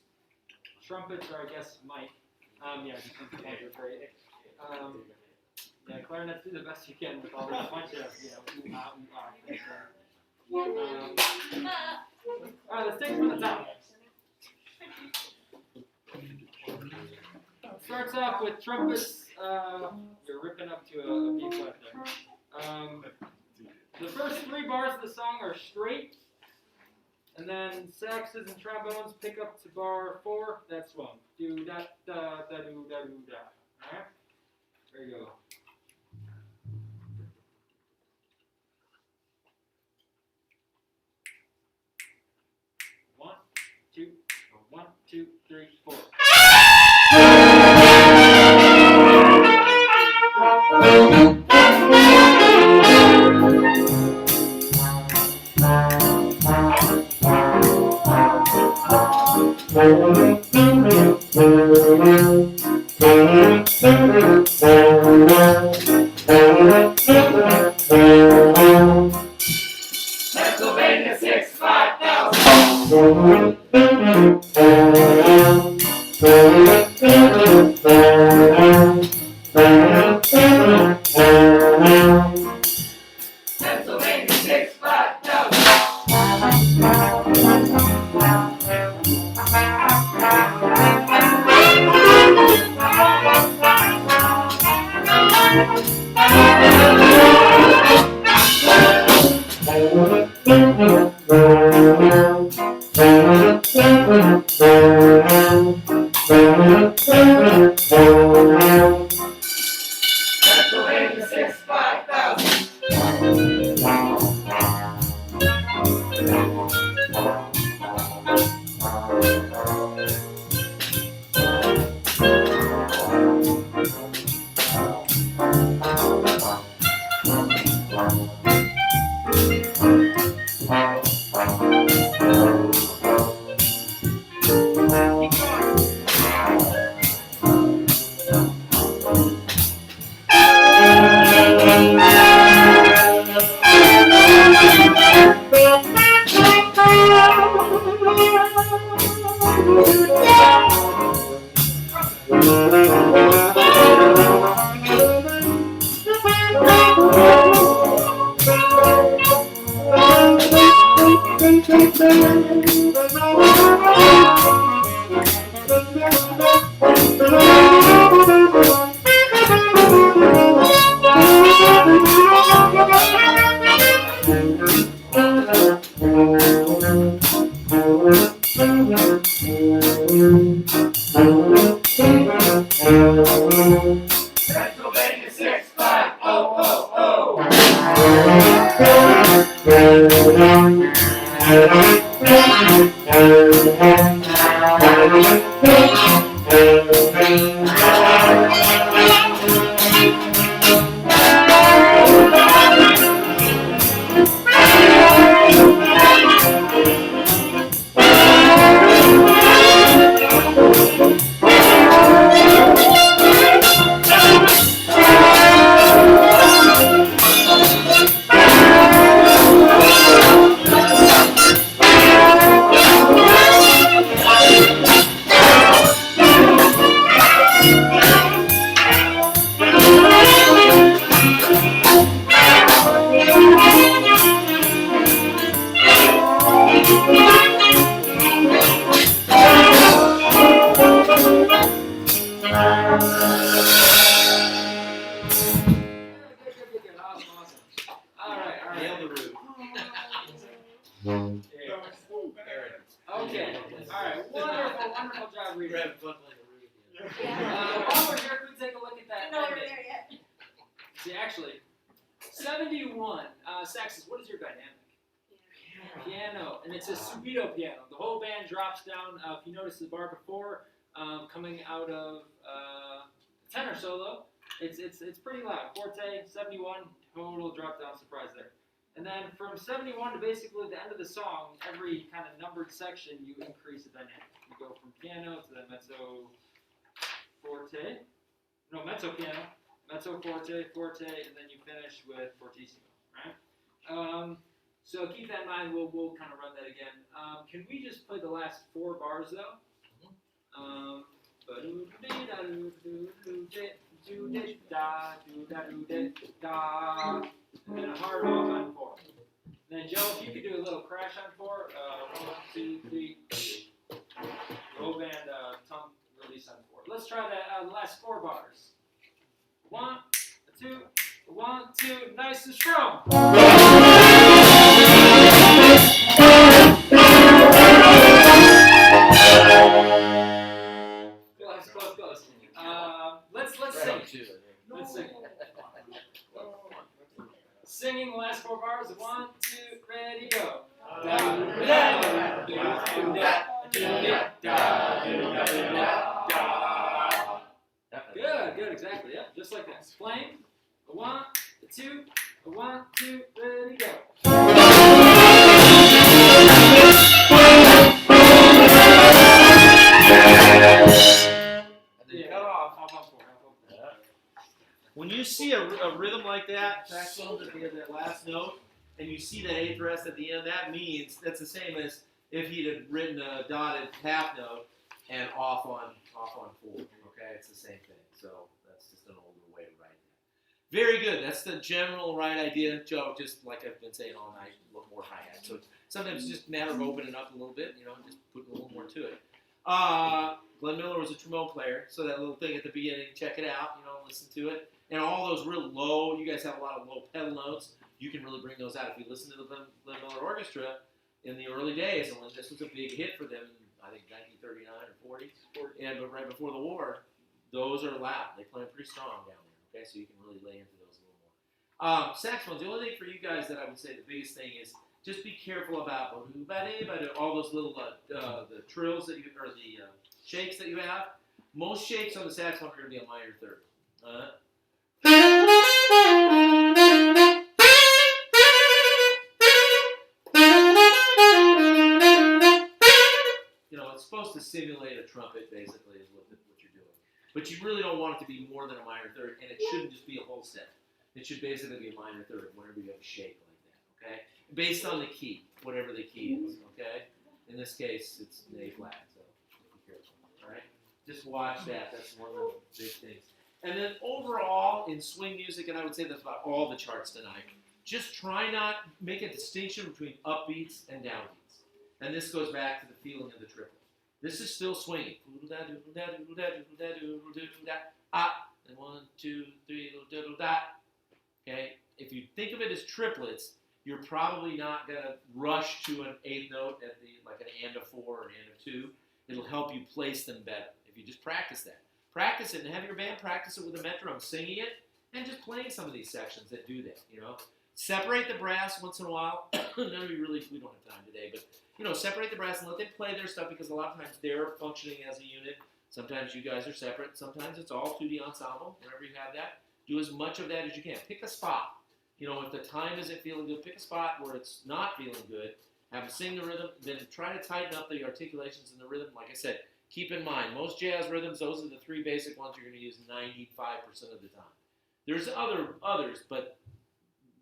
Trumpets are, I guess, Mike. Yeah, trumpets are great. Yeah, clarinets do the best you can with all this bunch of, ooh-ah, ooh-ah things. Alright, let's take it from the top. Starts off with trumpets. You're ripping up to a B flat there. The first 3 bars of the song are straight. And then saxes and trombones pick up to bar 4. That's one. Do da da da do da do da. All right. There you go. 1, 2, 1, 2, 3, 4. Pennsylvania 65000. Pennsylvania 65000. Pennsylvania 65000. Pennsylvania 65000. Okay. All right. Wonderful job, We're reading. having fun playing the room. While we're here, can we take a look at that? I know you're ending? there yet. See, actually, 71. Saxes, what is your dynamic? Piano, and it's a subito piano. The whole band drops down. If you notice the bar before, coming out of tenor solo, it's pretty loud. Forte, 71, total drop down surprise there. And then from 71 to basically the end of the song, every kind of numbered section, you increase the dynamic. You go from piano to the mezzo forte, no, mezzo piano, mezzo forte, forte, and then you finish with fortissimo, right? So keep that in mind. We'll kind of run that again. Can we just play the last 4 bars though? And then a hard off on 4. And then Joe, if you could do a little crash on 4. 1, 2, 3. The whole band tongue release on 4. Let's try that the last 4 bars. 1, 2, 1, 2. Nice and strong. sing the last 4 bars. 1, 2, ready, go. Good, good, exactly. Yep, just like that. Playing. A 1, a 2, a 1, 2, ready, go. And then cut off. How about 4? When you see a rhythm like that, saxophone at the end of that last note, and you see that eighth rest at the end, that means that's the same as if he'd have written a dotted half note and off on 4. Okay, it's the same thing. So that's just an older way to write that. Very good. That's the general right idea, Joe. Just like I've been saying all night, a little more hi-hat. So sometimes it's just a matter of opening up a little bit, and just putting a little more to it. Glenn Miller was a trombone player, so that little thing at the beginning, check it out, listen to it. And all those real low, you guys have a lot of low pedal notes, you can really bring those out. If you listen to the Glenn Miller Orchestra in the early days, and when this was a big hit for them in, I think, 1939 or 40, but right before the war, those are loud. They play pretty strong down there, okay? So you can really lay into those a little more. Saxophones, the only thing for you guys that I would say the biggest thing is just be careful about all those little the trills that you, or the shakes that you have. Most shakes on the saxophone are going to be a minor third. It's supposed to simulate a trumpet, basically, is what you're doing. But you really don't want it to be more than a minor third, and it shouldn't just be a whole step. It should basically be a minor third whenever you have a shake like that, okay? Based on the key, whatever the key is, okay? In this case, it's an A flat, so be careful, all right? Just watch that. That's one of the big things. And then overall, in swing music, and I would say that's about all the charts tonight, just try not make a distinction between upbeats and downbeats. And this goes back to the feeling of the triplet. This is still swinging. Ah, and 1, 2, 3, okay? If you think of it as triplets, you're probably not going to rush to an eighth note at like an and of 4 or an and of 2. It'll help you place them better if you just practice that. Practice it and have your band practice it with a metronome, singing it, and just playing some of these sections that do that, Separate the brass once in a while. We don't have time today, but, separate the brass and let them play their stuff because a lot of times they're functioning as a unit. Sometimes you guys are separate. Sometimes it's all 2D ensemble. Whenever you have that, do as much of that as you can. Pick a spot. If the time isn't feeling good, pick a spot where it's not feeling good. Have them sing the rhythm, then try to tighten up the articulations in the rhythm. Like I said, keep in mind, most jazz rhythms, those are the 3 basic ones you're going to use 95% of the time. There's others, but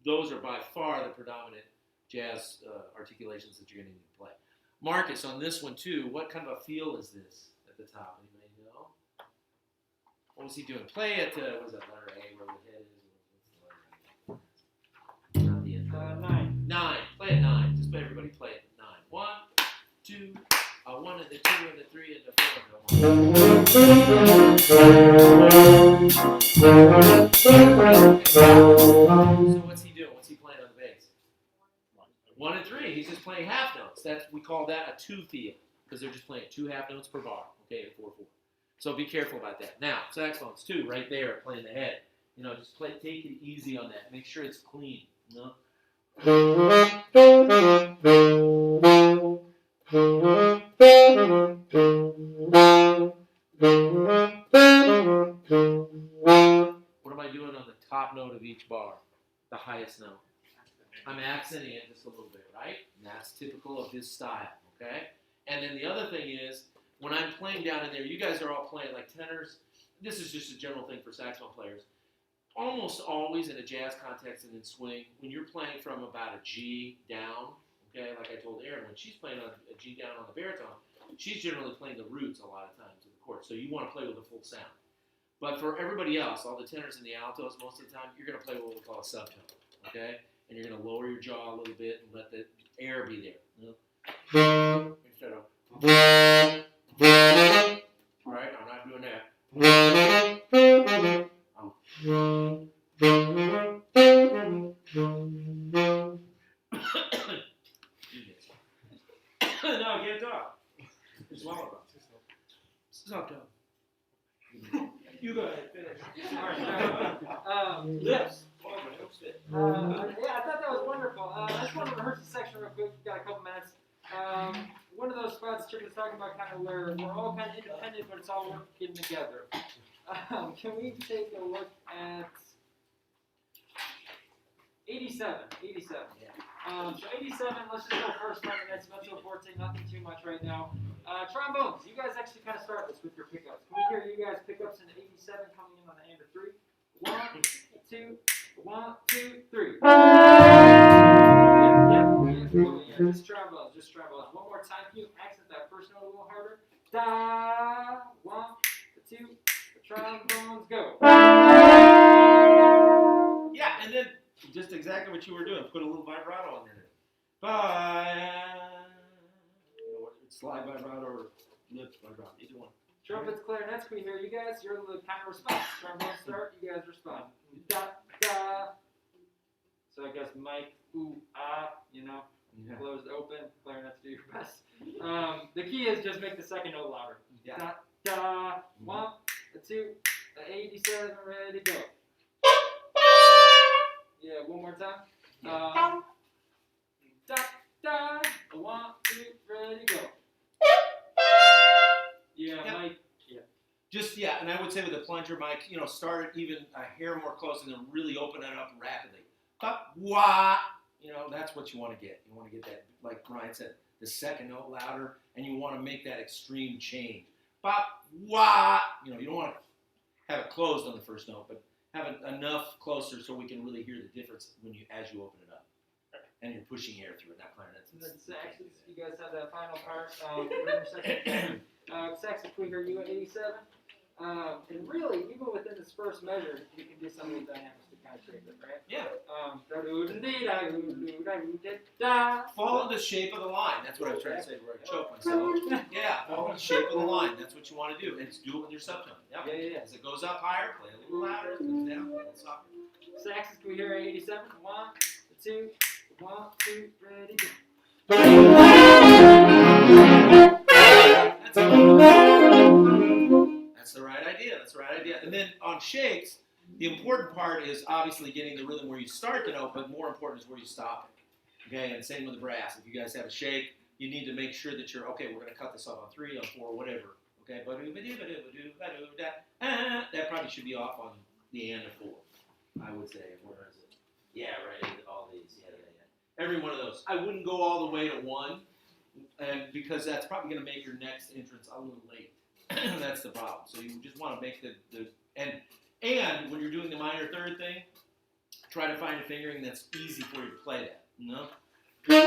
those are by far the predominant jazz articulations that you're going to need to play. Marcus, on this one too, what kind of a feel is this at the top? Anybody know? What was he doing? Play it, what is that, letter A, where the head is? Not the intro. 9. 9. Play it 9. Just play everybody play it 9. 1, 2, a 1 and a 2 and a 3 and a 4 and a 1. So what's he doing? What's he playing on the bass? 1 and 3. He's just playing half notes. We call that a 2 feel because they're just playing 2 half notes per bar. Okay, 4/4. So be careful about that. Now saxophones too, right there, playing the head. Just take it easy on that. Make sure it's clean. What am I doing on the top note of each bar? The highest note. I'm accenting it just a little bit, right? And that's typical of his style, okay? And then the other thing is, when I'm playing down in there, you guys are all playing like tenors. This is just a general thing for saxophone players. Almost always in a jazz context and in swing, when you're playing from about a G down, okay, like I told Erin, when she's playing on a G down on the baritone, she's generally playing the roots a lot of times in the chord. So you want to play with a full sound. But for everybody else, all the tenors and the altos, most of the time, you're going to play what we call a subtone, okay? And you're going to lower your jaw a little bit and let the air be there. Instead of, all right, I'm not doing that. No, I can't talk. Swallow it. Subtone. You go ahead, finish. All right. Lips. Yeah, I thought that was wonderful. I just want to rehearse the section real quick. We've got a couple minutes. One of those spots Chip was talking about, kind of where we're all kind of independent, but it's all working together. Can we take a look at 87? 87. So 87, let's just go first on the next mental forte, nothing too much right now. Trombones, you guys actually kind of start this with your pickups. Can we hear you guys pickups in 87 coming in on the end of 3? 1, 2, 1, 2, 3. Yeah, just trombones, just trombones. One more time, can you accent that first note a little harder? Da, 1, 2, trombones, go. Yeah, and then just exactly what you were doing. Put a little vibrato in there. Bye. You know what? Slide vibrato or lip vibrato, either one. Trumpets, clarinets, can we hear you guys? You're the kind of response. Trombones start, you guys respond. Da, da. So I guess mic, ooh, ah, you know, closed, open, clarinets, do your best. The key is just make the second note louder. Yeah. Da, da, 1, 2, 87, ready, go. Yeah, one more time. Da, da, 1, 2, ready, go. Yeah, Yep. Mike. Yeah. Just, yeah, and I would say with the plunger mic, you know, start even a hair more close and then really open it up rapidly. But, wah, you know, that's what you want to get. You want to get that, like Brian said, the second note louder, and you want to make that extreme change. Bop, wah, you know, you don't want to have it closed on the first note, but have it enough closer so we can really hear the difference when you as you open it up. And you're pushing air through it, not clarinets. And then saxes, you guys have that final part. Rhythm section. Saxes, can we hear you at 87? And really, even within this first measure, you can do some of the dynamics to kind of shape it, right? Yeah. Follow the shape of the line. That's what I was trying to say where I choked myself. Yeah, follow the shape of the line. That's what you want to do. And do it with your subtone. Yep. Yeah. As it goes up higher, play a little louder. As it goes down, play a little softer. Saxes, can we hear at 87? 1, 2, 1, 2, ready, go. That's the right idea. That's the right idea. And then on shakes, the important part is obviously getting the rhythm where you start the note, but more important is where you stop it. Okay, and same with the brass. If you guys have a shake, you need to make sure that you're, okay, we're going to cut this off on 3, on 4, whatever. Okay, that probably should be off on the end of 4, I would say. Where is it? Yeah, right, all these. Yeah. Every one of those. I wouldn't go all the way to 1, and because that's probably going to make your next entrance a little late. That's the problem. So you just want to make and when you're doing the minor third thing, try to find a fingering that's easy for you to play that. You know? That's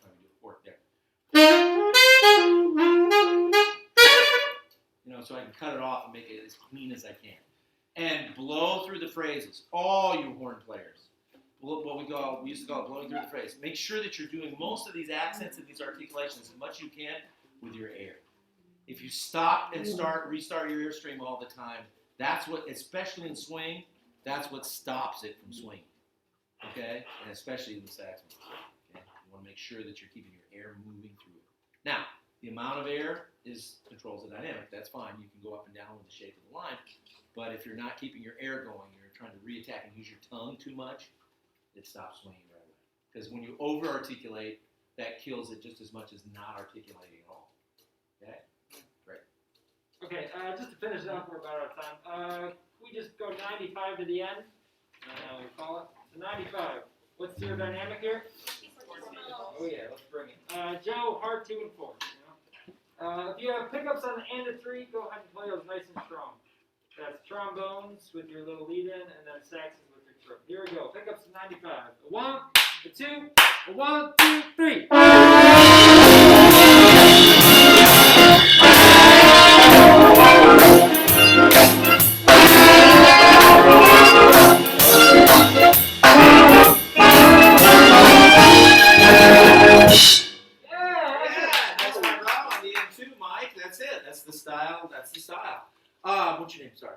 how we do a fourth there. You know, so I can cut it off and make it as clean as I can. And blow through the phrases. All you horn players. What we used to call it blowing through the phrase. Make sure that you're doing most of these accents and these articulations as much as you can with your air. If you stop and restart your airstream all the time, that's what, especially in swing, that's what stops it from swinging. Okay? And especially in the saxophone. Okay? You want to make sure that you're keeping your air moving through it. Now, the amount of air controls the dynamic. That's fine. You can go up and down with the shape of the line. But if you're not keeping your air going, you're trying to re-attack and use your tongue too much, it stops swinging right away. Because when you over-articulate, that kills it just as much as not articulating at all. Okay? Great. Okay, just to finish it up, we're about out of time. We just go 95 to the end. We call it. So 95. What's your dynamic here? Oh yeah, let's bring it. Joe, hard 2 and 4. You know? If you have pickups on the end of 3, go ahead and play those nice and strong. That's trombones with your little lead in, and then saxes with your throat. Here we go. Pickups to 95. 1, 2, 1, 2, 3. What's your name? Sorry.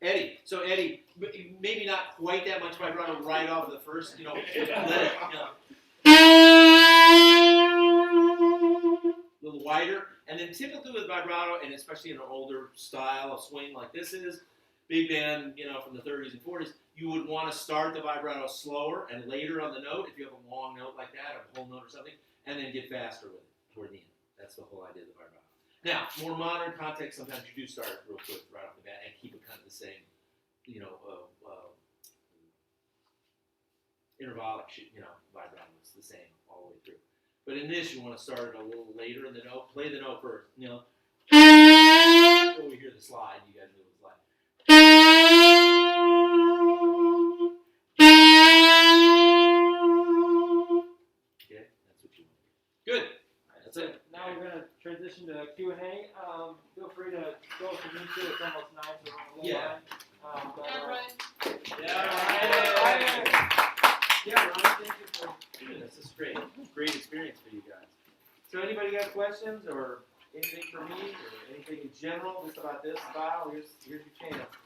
Eddie. So Eddie, maybe not quite that much vibrato right off the first, let it, a little wider. And then typically with vibrato, and especially in an older style of swing like this is, big band, from the 30s and 40s, you would want to start the vibrato slower and later on the note, if you have a long note like that, or a whole note or something, and then get faster with it toward the end. That's the whole idea of the vibrato. Now, more modern context, sometimes you do start it real quick right off the bat and keep it kind of the same, intervallic, vibrato. It's the same all the way through. But in this, you want to start it a little later in the note. Play the note first. Before we hear the slide, you guys know the slide. Okay, that's what you want. Good. That's it. Now we're gonna transition to Q&A. Feel free to go if you need to. It's almost 9, so we're on a little Yeah. line. But, Yeah, Brian. Yeah, Ron, thank you for doing this. This is great. Great experience for you guys. So anybody got questions or anything for me or anything in general just about this style? Here's your chance.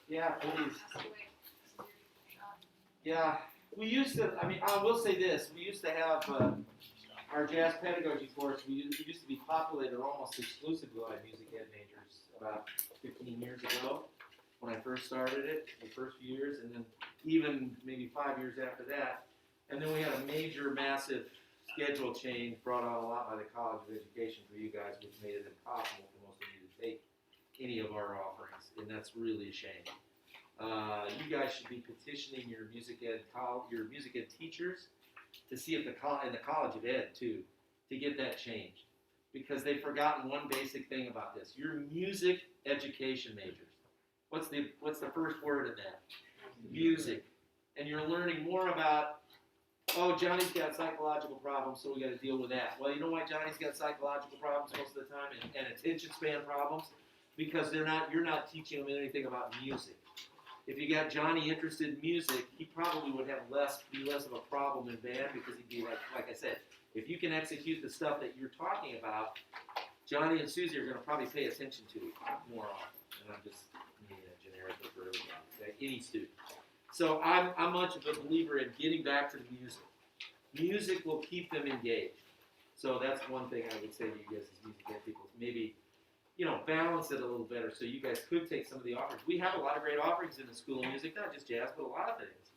Yeah, please. Yeah, we used to, I will say this, we used to have our jazz pedagogy course, we used to be populated almost exclusively by music ed majors about 15 years ago when I first started it, the first few years, and then even maybe 5 years after that. And then we had a major, massive schedule change brought on a lot by the College of Education for you guys, which made it impossible for most of you to take any of our offerings, and that's really a shame. You guys should be petitioning your music ed teachers to see if in the College of Ed too, to get that changed, because they've forgotten one basic thing about this. Your music education majors. What's the first word in that? Music. And you're learning more about, oh, Johnny's got psychological problems, so we got to deal with that. Well, you know why Johnny's got psychological problems most of the time and attention span problems? Because you're not teaching them anything about music. If you got Johnny interested in music, he probably would have be less of a problem in band, because he'd be like I said, if you can execute the stuff that you're talking about, Johnny and Susie are going to probably pay attention to it more often. And I'm just generically for everybody, okay? Any student. So I'm much of a believer in getting back to the music. Music will keep them engaged. So that's one thing I would say to you guys as music ed people. Maybe balance it a little better so you guys could take some of the offerings. We have a lot of great offerings in the School of Music, not just jazz, but a lot of things.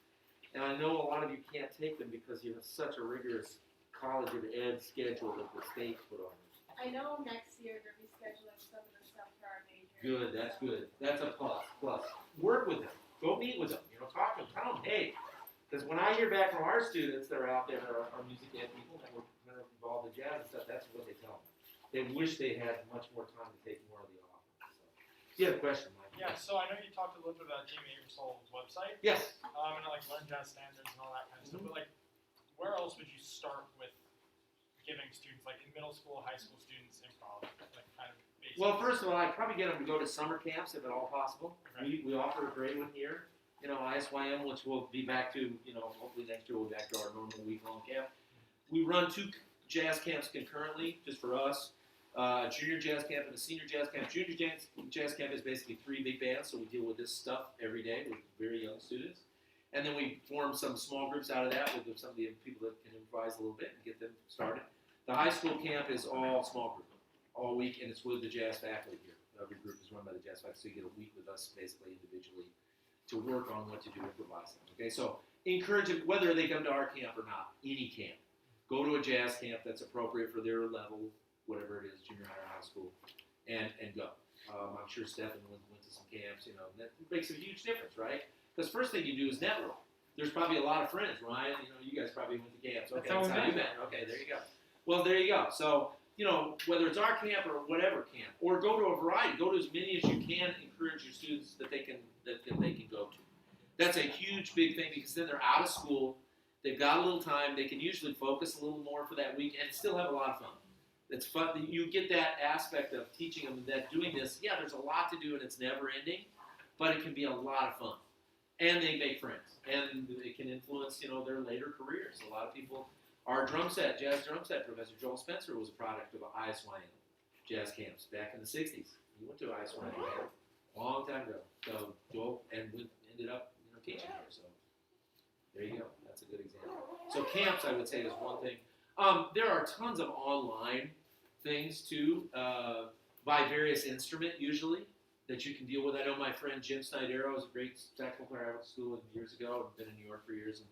And I know a lot of you can't take them because you have such a rigorous College of Ed schedule that the state put on you. I know next year they're rescheduling some of the stuff for our major. Good, that's good. That's a plus. Work with them. Go meet with them. Talk to them. Tell them, hey, because when I hear back from our students that are out there, our music ed people that were involved in jazz and stuff, that's what they tell me. They wish they had much more time to take more of the offerings. So, you have a question, Mike? Yeah, so I know you talked a little bit about Jamie Ingersoll's website, Yes. and Learn Jazz Standards and all that kind of stuff, but where else would you start with giving students, in middle school, high school students, improv, kind of basic? Well, first of all, I'd probably get them to go to summer camps if at all possible. Okay. We offer a great one here. ISYM, which we'll be back to, hopefully next year we'll be back to our normal week-long camp. We run 2 jazz camps concurrently, just for us. A junior jazz camp and a senior jazz camp. Junior jazz camp is basically 3 big bands, so we deal with this stuff every day with very young students. And then we form some small groups out of that with some of the people that can improvise a little bit and get them started. The high school camp is all small group, all week, and it's with the jazz faculty here. Every group is run by the jazz faculty, so you get a week with us basically individually to work on what to do improvising. Okay, so encourage them, whether they come to our camp or not, any camp. Go to a jazz camp that's appropriate for their level, whatever it is, junior high or high school, and go. I'm sure Stefan went to some camps, that makes a huge difference, right? Because first thing you do is network. There's probably a lot of friends, Ryan, you guys probably went to camps. Okay, that's how you met. Okay, there you go. Well, there you go. So, whether it's our camp or whatever camp, or go to a variety, go to as many as you can, encourage your students that they can go to. That's a huge, big thing, because then they're out of school, they've got a little time, they can usually focus a little more for that week, and still have a lot of fun. It's fun. You get that aspect of teaching them that doing this, yeah, there's a lot to do and it's never ending, but it can be a lot of fun. And they make friends, and it can influence, their later careers. A lot of people, our jazz drum set, Professor Joel Spencer was a product of ISYM jazz camps back in the 60s. He went to ISYM a long time ago. So Joel ended up, teaching here. So there you go. That's a good example. So camps, I would say, is one thing. There are tons of online things too, by various instrument usually that you can deal with. I know my friend Jim Snydero is a great saxophone player I went to school with years ago and been in New York for years. And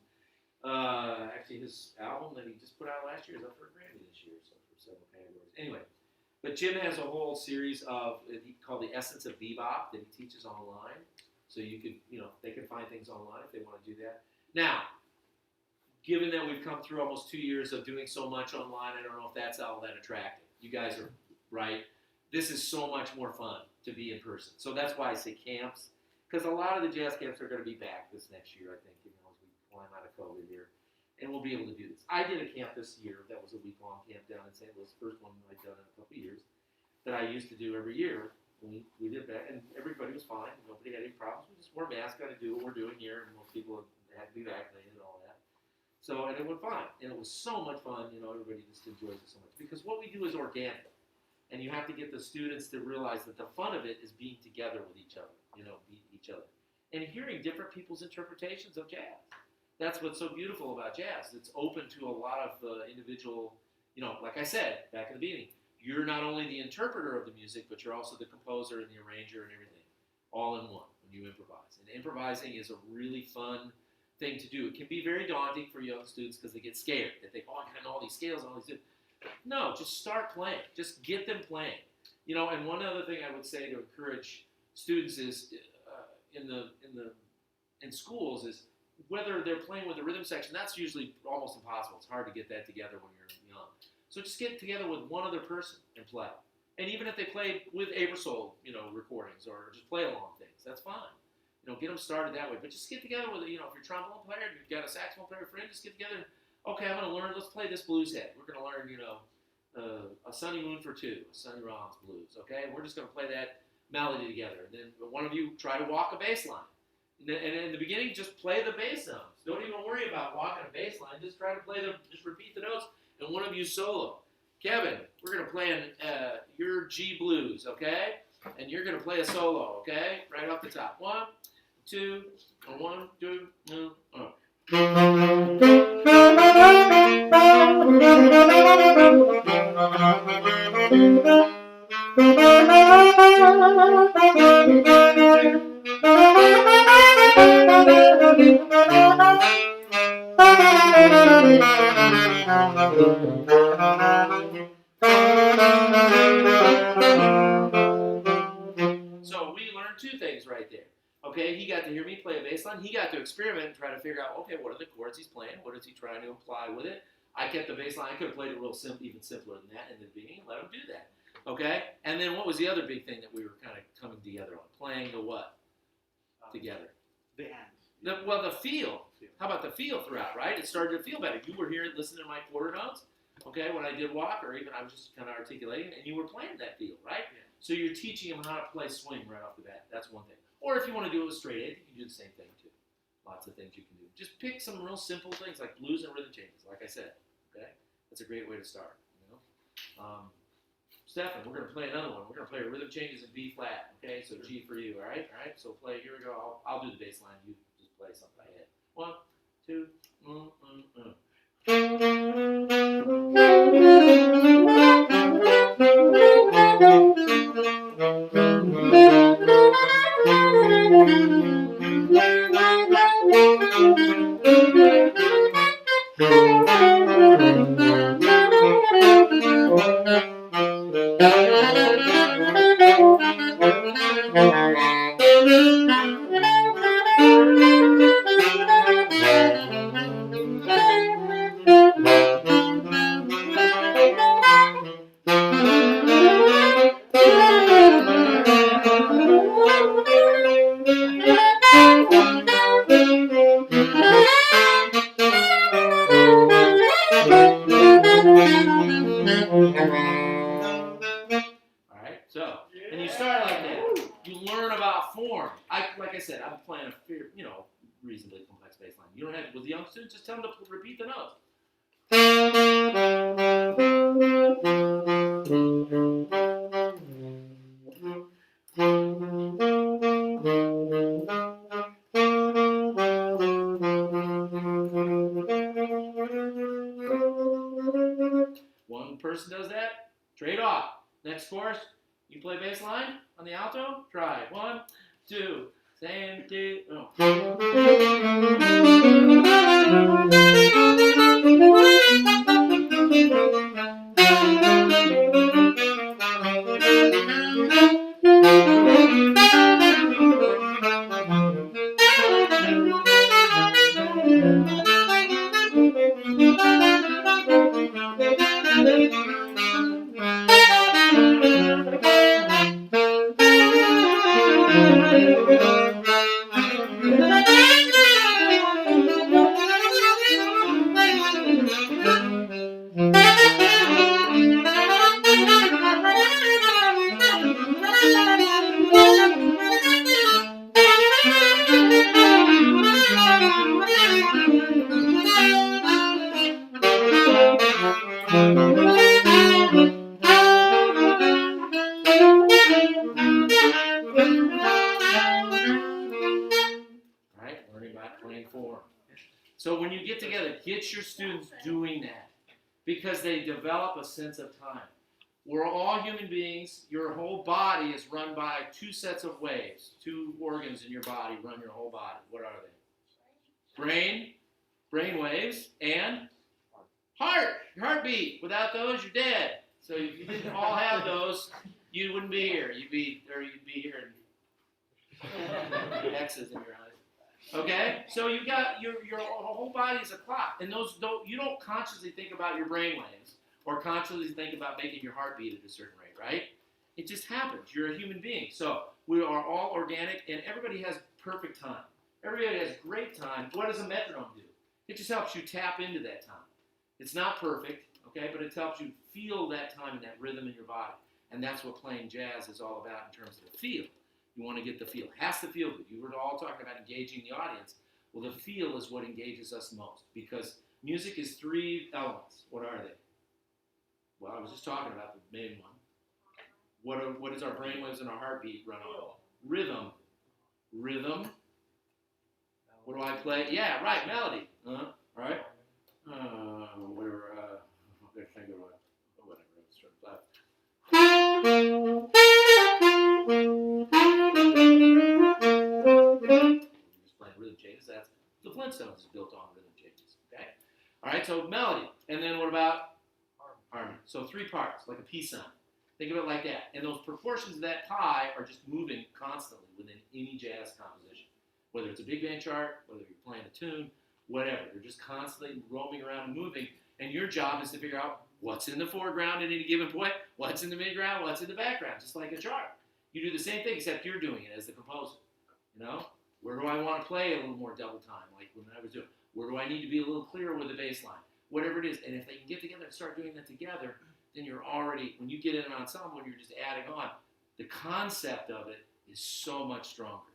actually, his album that he just put out last year is up for a Grammy this year, so for several categories. Anyway, but Jim has a whole series of called the Essence of Bebop that he teaches online. So you could, they can find things online if they want to do that. Now, given that we've come through almost 2 years of doing so much online, I don't know if that's all that attractive. You guys are right. This is so much more fun to be in person. So that's why I say camps, because a lot of the jazz camps are going to be back this next year, I think, as we climb out of COVID here. And we'll be able to do this. I did a camp this year that was a week-long camp down in St. Louis, first one I'd done in a couple of years, that I used to do every year. We did that, and everybody was fine. Nobody had any problems. We just wore masks, got to do what we're doing here, and most people had to be vaccinated and all that. So, and it went fine. And it was so much fun, everybody just enjoys it so much. Because what we do is organic. And you have to get the students to realize that the fun of it is being together with each other, beat each other. And hearing different people's interpretations of jazz. That's what's so beautiful about jazz. It's open to a lot of individual, like I said back in the beginning, you're not only the interpreter of the music, but you're also the composer and the arranger and everything, all in one when you improvise. And improvising is a really fun thing to do. It can be very daunting for young students because they get scared. They think, I can know all these scales and all these. No, just start playing. Just get them playing. And one other thing I would say to encourage students is in schools is whether they're playing with the rhythm section, that's usually almost impossible. It's hard to get that together when you're young. So just get together with one other person and play. And even if they play with Aebersold, recordings or just play along things, that's fine. Get them started that way. But just get together with, if you're a trombone player, if you've got a saxophone player friend, just get together. Okay, I'm going to learn, let's play this blues head. We're going to learn, A Sunny Moon for Two, a Sonny Rollins blues, okay? We're just going to play that melody together. And then one of you try to walk a bass line. And in the beginning, just play the bass notes. Don't even worry about walking a bass line. Just try to just repeat the notes. And one of you solo. Kevin, we're going to play your G blues, okay? And you're going to play a solo, okay? Right off the top. 1, 2, 1, 2, 3. So we learned 2 things right there. Okay, he got to hear me play a bass line. He got to experiment and try to figure out, okay, what are the chords he's playing? What is he trying to imply with it? I kept the bass line. I could have played it real simple, even simpler than that in the beginning. Let him do that. Okay? And then what was the other big thing that we were kind of coming together on? Playing the what? Together. The end. The feel. How about the feel throughout, right? It started to feel better. You were here listening to my quarter notes, okay, when I did walk, or even I was just kind of articulating, and you were playing that feel, right? Yeah. So you're teaching them how to play swing right off the bat. That's one thing. Or if you want to do it with straight eight, you can do the same thing too. Lots of things you can do. Just pick some real simple things like blues and rhythm changes, like I said, okay? That's a great way to start, Stefan, we're going to play another one. We're going to play rhythm changes in B flat, okay? So G for you, all right? All right, so play, here we go. I'll do the bass line. You just play something I hit. 1, 2, and you start like that. You learn about form. Like I said, I'm playing a reasonably complex bass line. You don't have with the young students, just tell them to repeat the notes. Next chorus, you play bass line on the alto. Try 1, 2, same, 2, oh. Right, learning about playing form. So when you get together, get your students doing that because they develop a sense of time. We're all human beings. Your whole body is run by 2 sets of waves. 2 organs in your body run your whole body. What are they? Brain waves, and heart. Your heartbeat. Without those, you're dead. So if you didn't all have those, you wouldn't be here. You'd be here. X's in your eyes. Okay, so you got your whole body is a clock, and you don't consciously think about your brain waves or consciously think about making your heart beat at a certain rate, right? It just happens. You're a human being, so we are all organic, and everybody has perfect time. Everybody has great time. What does a metronome do? It just helps you tap into that time. It's not perfect, okay, but it helps you feel that time and that rhythm in your body, and that's what playing jazz is all about in terms of the feel. You want to get the feel. It has to feel good. You were all talking about engaging the audience. Well, the feel is what engages us most because music is 3 elements. What are they? Well, I was just talking about the main one. What is our brainwaves and our heartbeat run on? Rhythm. Rhythm. What do I play? Yeah, right, melody. Right? Whatever. I'm going to think of whatever. Let's try to play. Just playing rhythm changes. That's the Flintstones is built on rhythm changes. Okay. All right. So melody, and then what about harmony? So 3 parts, like a peace sign. Think of it like that. And those proportions of that pie are just moving constantly within any jazz composition. Whether it's a big band chart, whether you're playing a tune, whatever. They're just constantly roaming around and moving. And your job is to figure out what's in the foreground at any given point, what's in the midground, what's in the background, just like a chart. You do the same thing, except you're doing it as the composer. You know? Where do I want to play a little more double time, like when I was doing? Where do I need to be a little clearer with the bass line? Whatever it is. And if they can get together and start doing that together, then you're already, when you get in an ensemble and you're just adding on, the concept of it is so much stronger.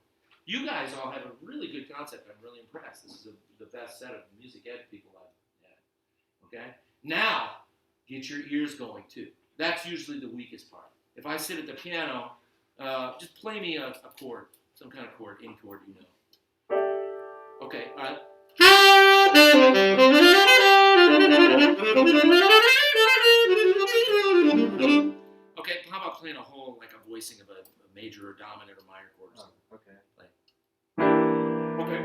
You guys all have a really good concept. I'm really impressed. This is the best set of music ed people I've had. Okay? Now, get your ears going too. That's usually the weakest part. If I sit at the piano, just play me a chord, some kind of chord, any chord you know. Okay, all right. Okay, how about playing a whole, like a voicing of a major or dominant or minor chord or something? Okay. Okay.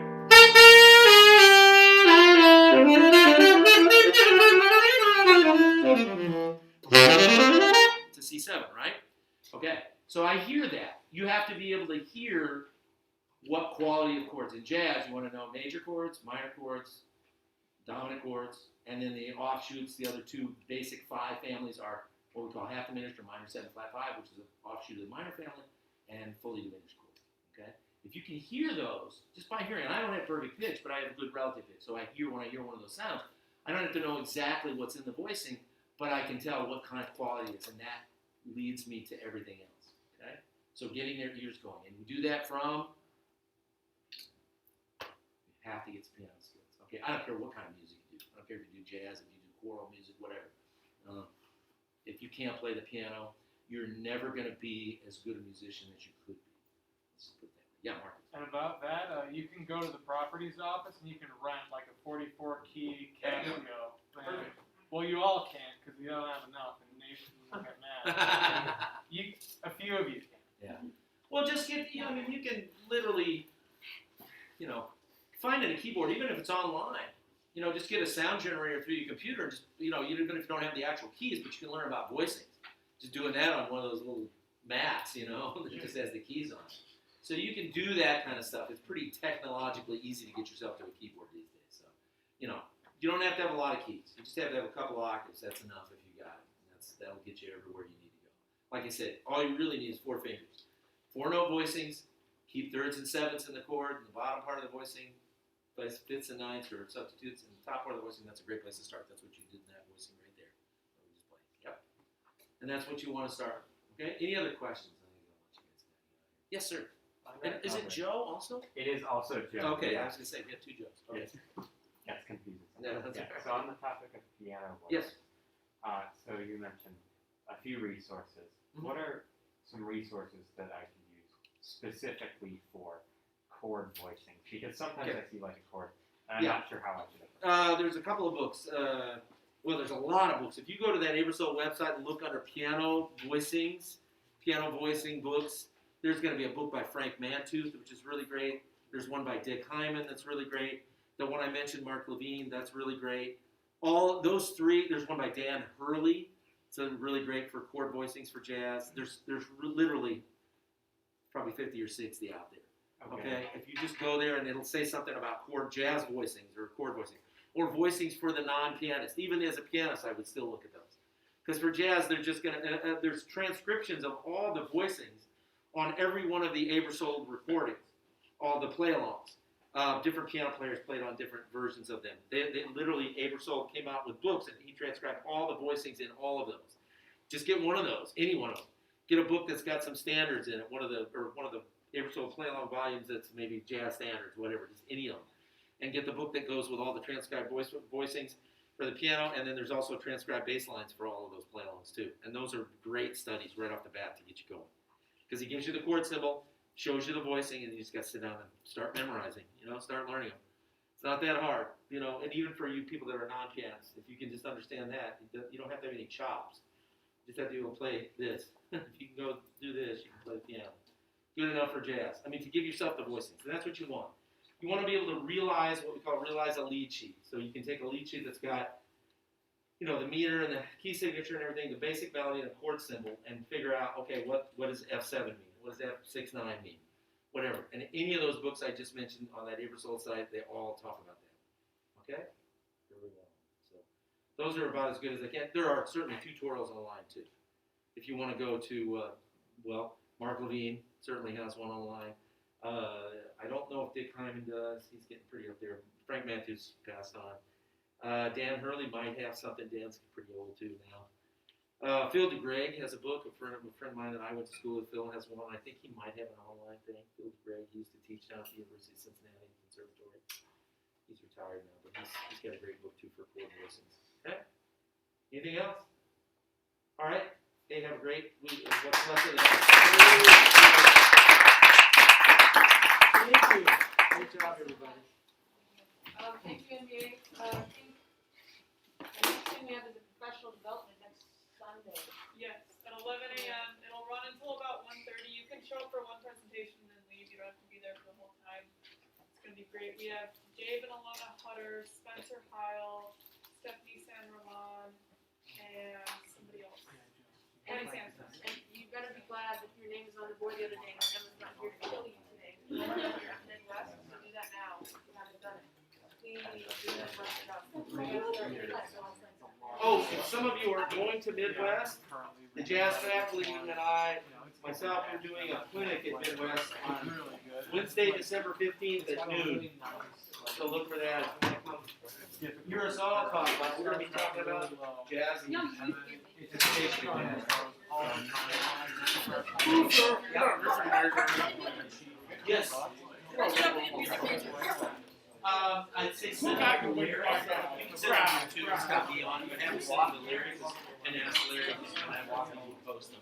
It's a C7, right? Okay, so I hear that. You have to be able to hear what quality of chords. In jazz, you want to know major chords, minor chords, dominant chords, and then the offshoots, the other 2 basic 5 families are what we call half diminished or minor 7 flat 5, which is an offshoot of the minor family, and fully diminished chords. Okay? If you can hear those, just by hearing, and I don't have perfect pitch, but I have a good relative pitch, so I hear when I hear one of those sounds, I don't have to know exactly what's in the voicing, but I can tell what kind of quality it is, and that leads me to everything else. Okay? So getting their ears going. And we do that from, you have to get some piano skills. Okay, I don't care what kind of music you do. I don't care if you do jazz, if you do choral music, whatever. If you can't play the piano, you're never going to be as good a musician as you could be. Let's put that. Yeah, Mark. And about that, you can go to the properties office and you can rent like a 44-key Casio. Perfect. Well, you all can't because you don't have enough, and Nate will get mad. A few of you. Well, just get, I mean, you can literally, find a keyboard, even if it's online. Just get a sound generator through your computer, and just, even if you don't have the actual keys, but you can learn about voicing. Just doing that on one of those little mats, that just has the keys on it. So you can do that kind of stuff. It's pretty technologically easy to get yourself to a keyboard these days. So, you don't have to have a lot of keys. You just have to have a couple of octaves. That's enough if you got it. That'll get you everywhere you need to go. Like I said, all you really need is 4 fingers. 4-note voicings, keep thirds and sevenths in the chord, in the bottom part of the voicing, place fifths and ninths or substitutes, and the top part of the voicing, that's a great place to start. That's what you did in that voicing right there. That we just played. Yep. And that's what you want to start. Okay? Any other questions? I think I'll let you guys know. Yes, sir. And is it Joe also? It is also Joe. Okay, I yeah. was going to say, we have 2 Joes. Okay. That's confusing. Yeah, that's Yeah, okay. so on the topic of piano voice, Yes. so you mentioned a few resources. Mhm. What are some resources that I can use specifically for chord voicing? Because sometimes Okay. I see like a chord, and I'm Yeah. not sure how I should approach There's a couple of books. Well, there's a lot of books. If you go to that Aebersold website and look under piano voicing books, there's going to be a book by Frank Mantooth, which is really great. There's one by Dick Hyman that's really great. The one I mentioned, Mark Levine, that's really great. All those 3. There's one by Dan Hurley. It's really great for chord voicings for jazz. There's literally probably 50 or 60 out there. Okay, if you just go there and it'll say something about chord jazz voicings or chord voicing or voicings for the non-pianist. Even as a pianist, I would still look at those because for jazz, they're just gonna. There's transcriptions of all the voicings on every one of the Aebersold recordings, all the play-alongs. Different piano players played on different versions of them. They literally Aebersold came out with books and he transcribed all the voicings in all of those. Just get one of those, any one of them. Get a book that's got some standards in it, one of the Aebersold play-along volumes that's maybe jazz standards, whatever, just any of them. And get the book that goes with all the transcribed voicings for the piano, and then there's also transcribed bass lines for all of those play-alongs too. And those are great studies right off the bat to get you going. Because he gives you the chord symbol, shows you the voicing, and you just got to sit down and start memorizing, start learning them. It's not that hard, and even for you people that are non-pianists, if you can just understand that, you don't have to have any chops. You just have to be able to play this. If you can go do this, you can play the piano. Good enough for jazz. I mean, to give yourself the voicings, and that's what you want. You want to be able to realize what we call realize a lead sheet. So you can take a lead sheet that's got, the meter and the key signature and everything, the basic melody and the chord symbol, and figure out, okay, what does F7 mean? What does F69 mean? Whatever. And any of those books I just mentioned on that Aebersold site, they all talk about that. Okay? Very well. So those are about as good as I can. There are certainly tutorials online too. If you want to go to, Mark Levine certainly has one online. I don't know if Dick Hyman does. He's getting pretty up there. Frank Matthews passed on. Dan Hurley might have something. Dan's pretty old too now. Phil DeGreg has a book. A friend of mine that I went to school with, Phil, has one. I think he might have an online thing. Phil DeGreg, he used to teach down at the University of Cincinnati Conservatory. He's retired now, but he's got a great book too for chord voicings. Okay? Anything else? All right. Hey, have a great week. What's left of the Thank you. Great job, everybody. Thank you, NBA. I think the next thing we have is a professional development next Sunday. Yes, at 11 a.m. It'll run until about 1:30. You can show up for one presentation and then leave. You don't have to be there for the whole time. It's going to be great. We have Dave and Alona Hutter, Spencer Heil, Stephanie San Ramon, and somebody else. Penny Sampson. And you better be glad that your name is on the board the other day. My Emma's not here to kill you today. You want to know your Midwest, so do that now. If you haven't done it. Please do Midwest stuff. Oh, if some of you are going to Midwest, the jazz faculty and I, myself, are doing a clinic at Midwest on Wednesday, December 15th at noon. So look for that. Hear us all talk about. We're going to be talking about jazz and education. Yes. I'd say send out your lyrics. You can send out YouTube. It's got me on. You have to send the lyrics and ask lyrics, and I walk and post them.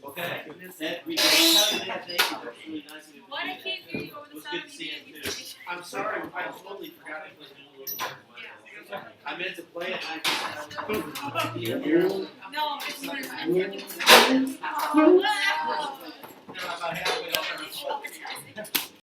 Okay. That, we can tell you that thing. That's really nice of you. Why I can't hear you over It the was sound good of to me see being you too. I'm sorry, I totally forgot to play New World. I meant to play it. No, it's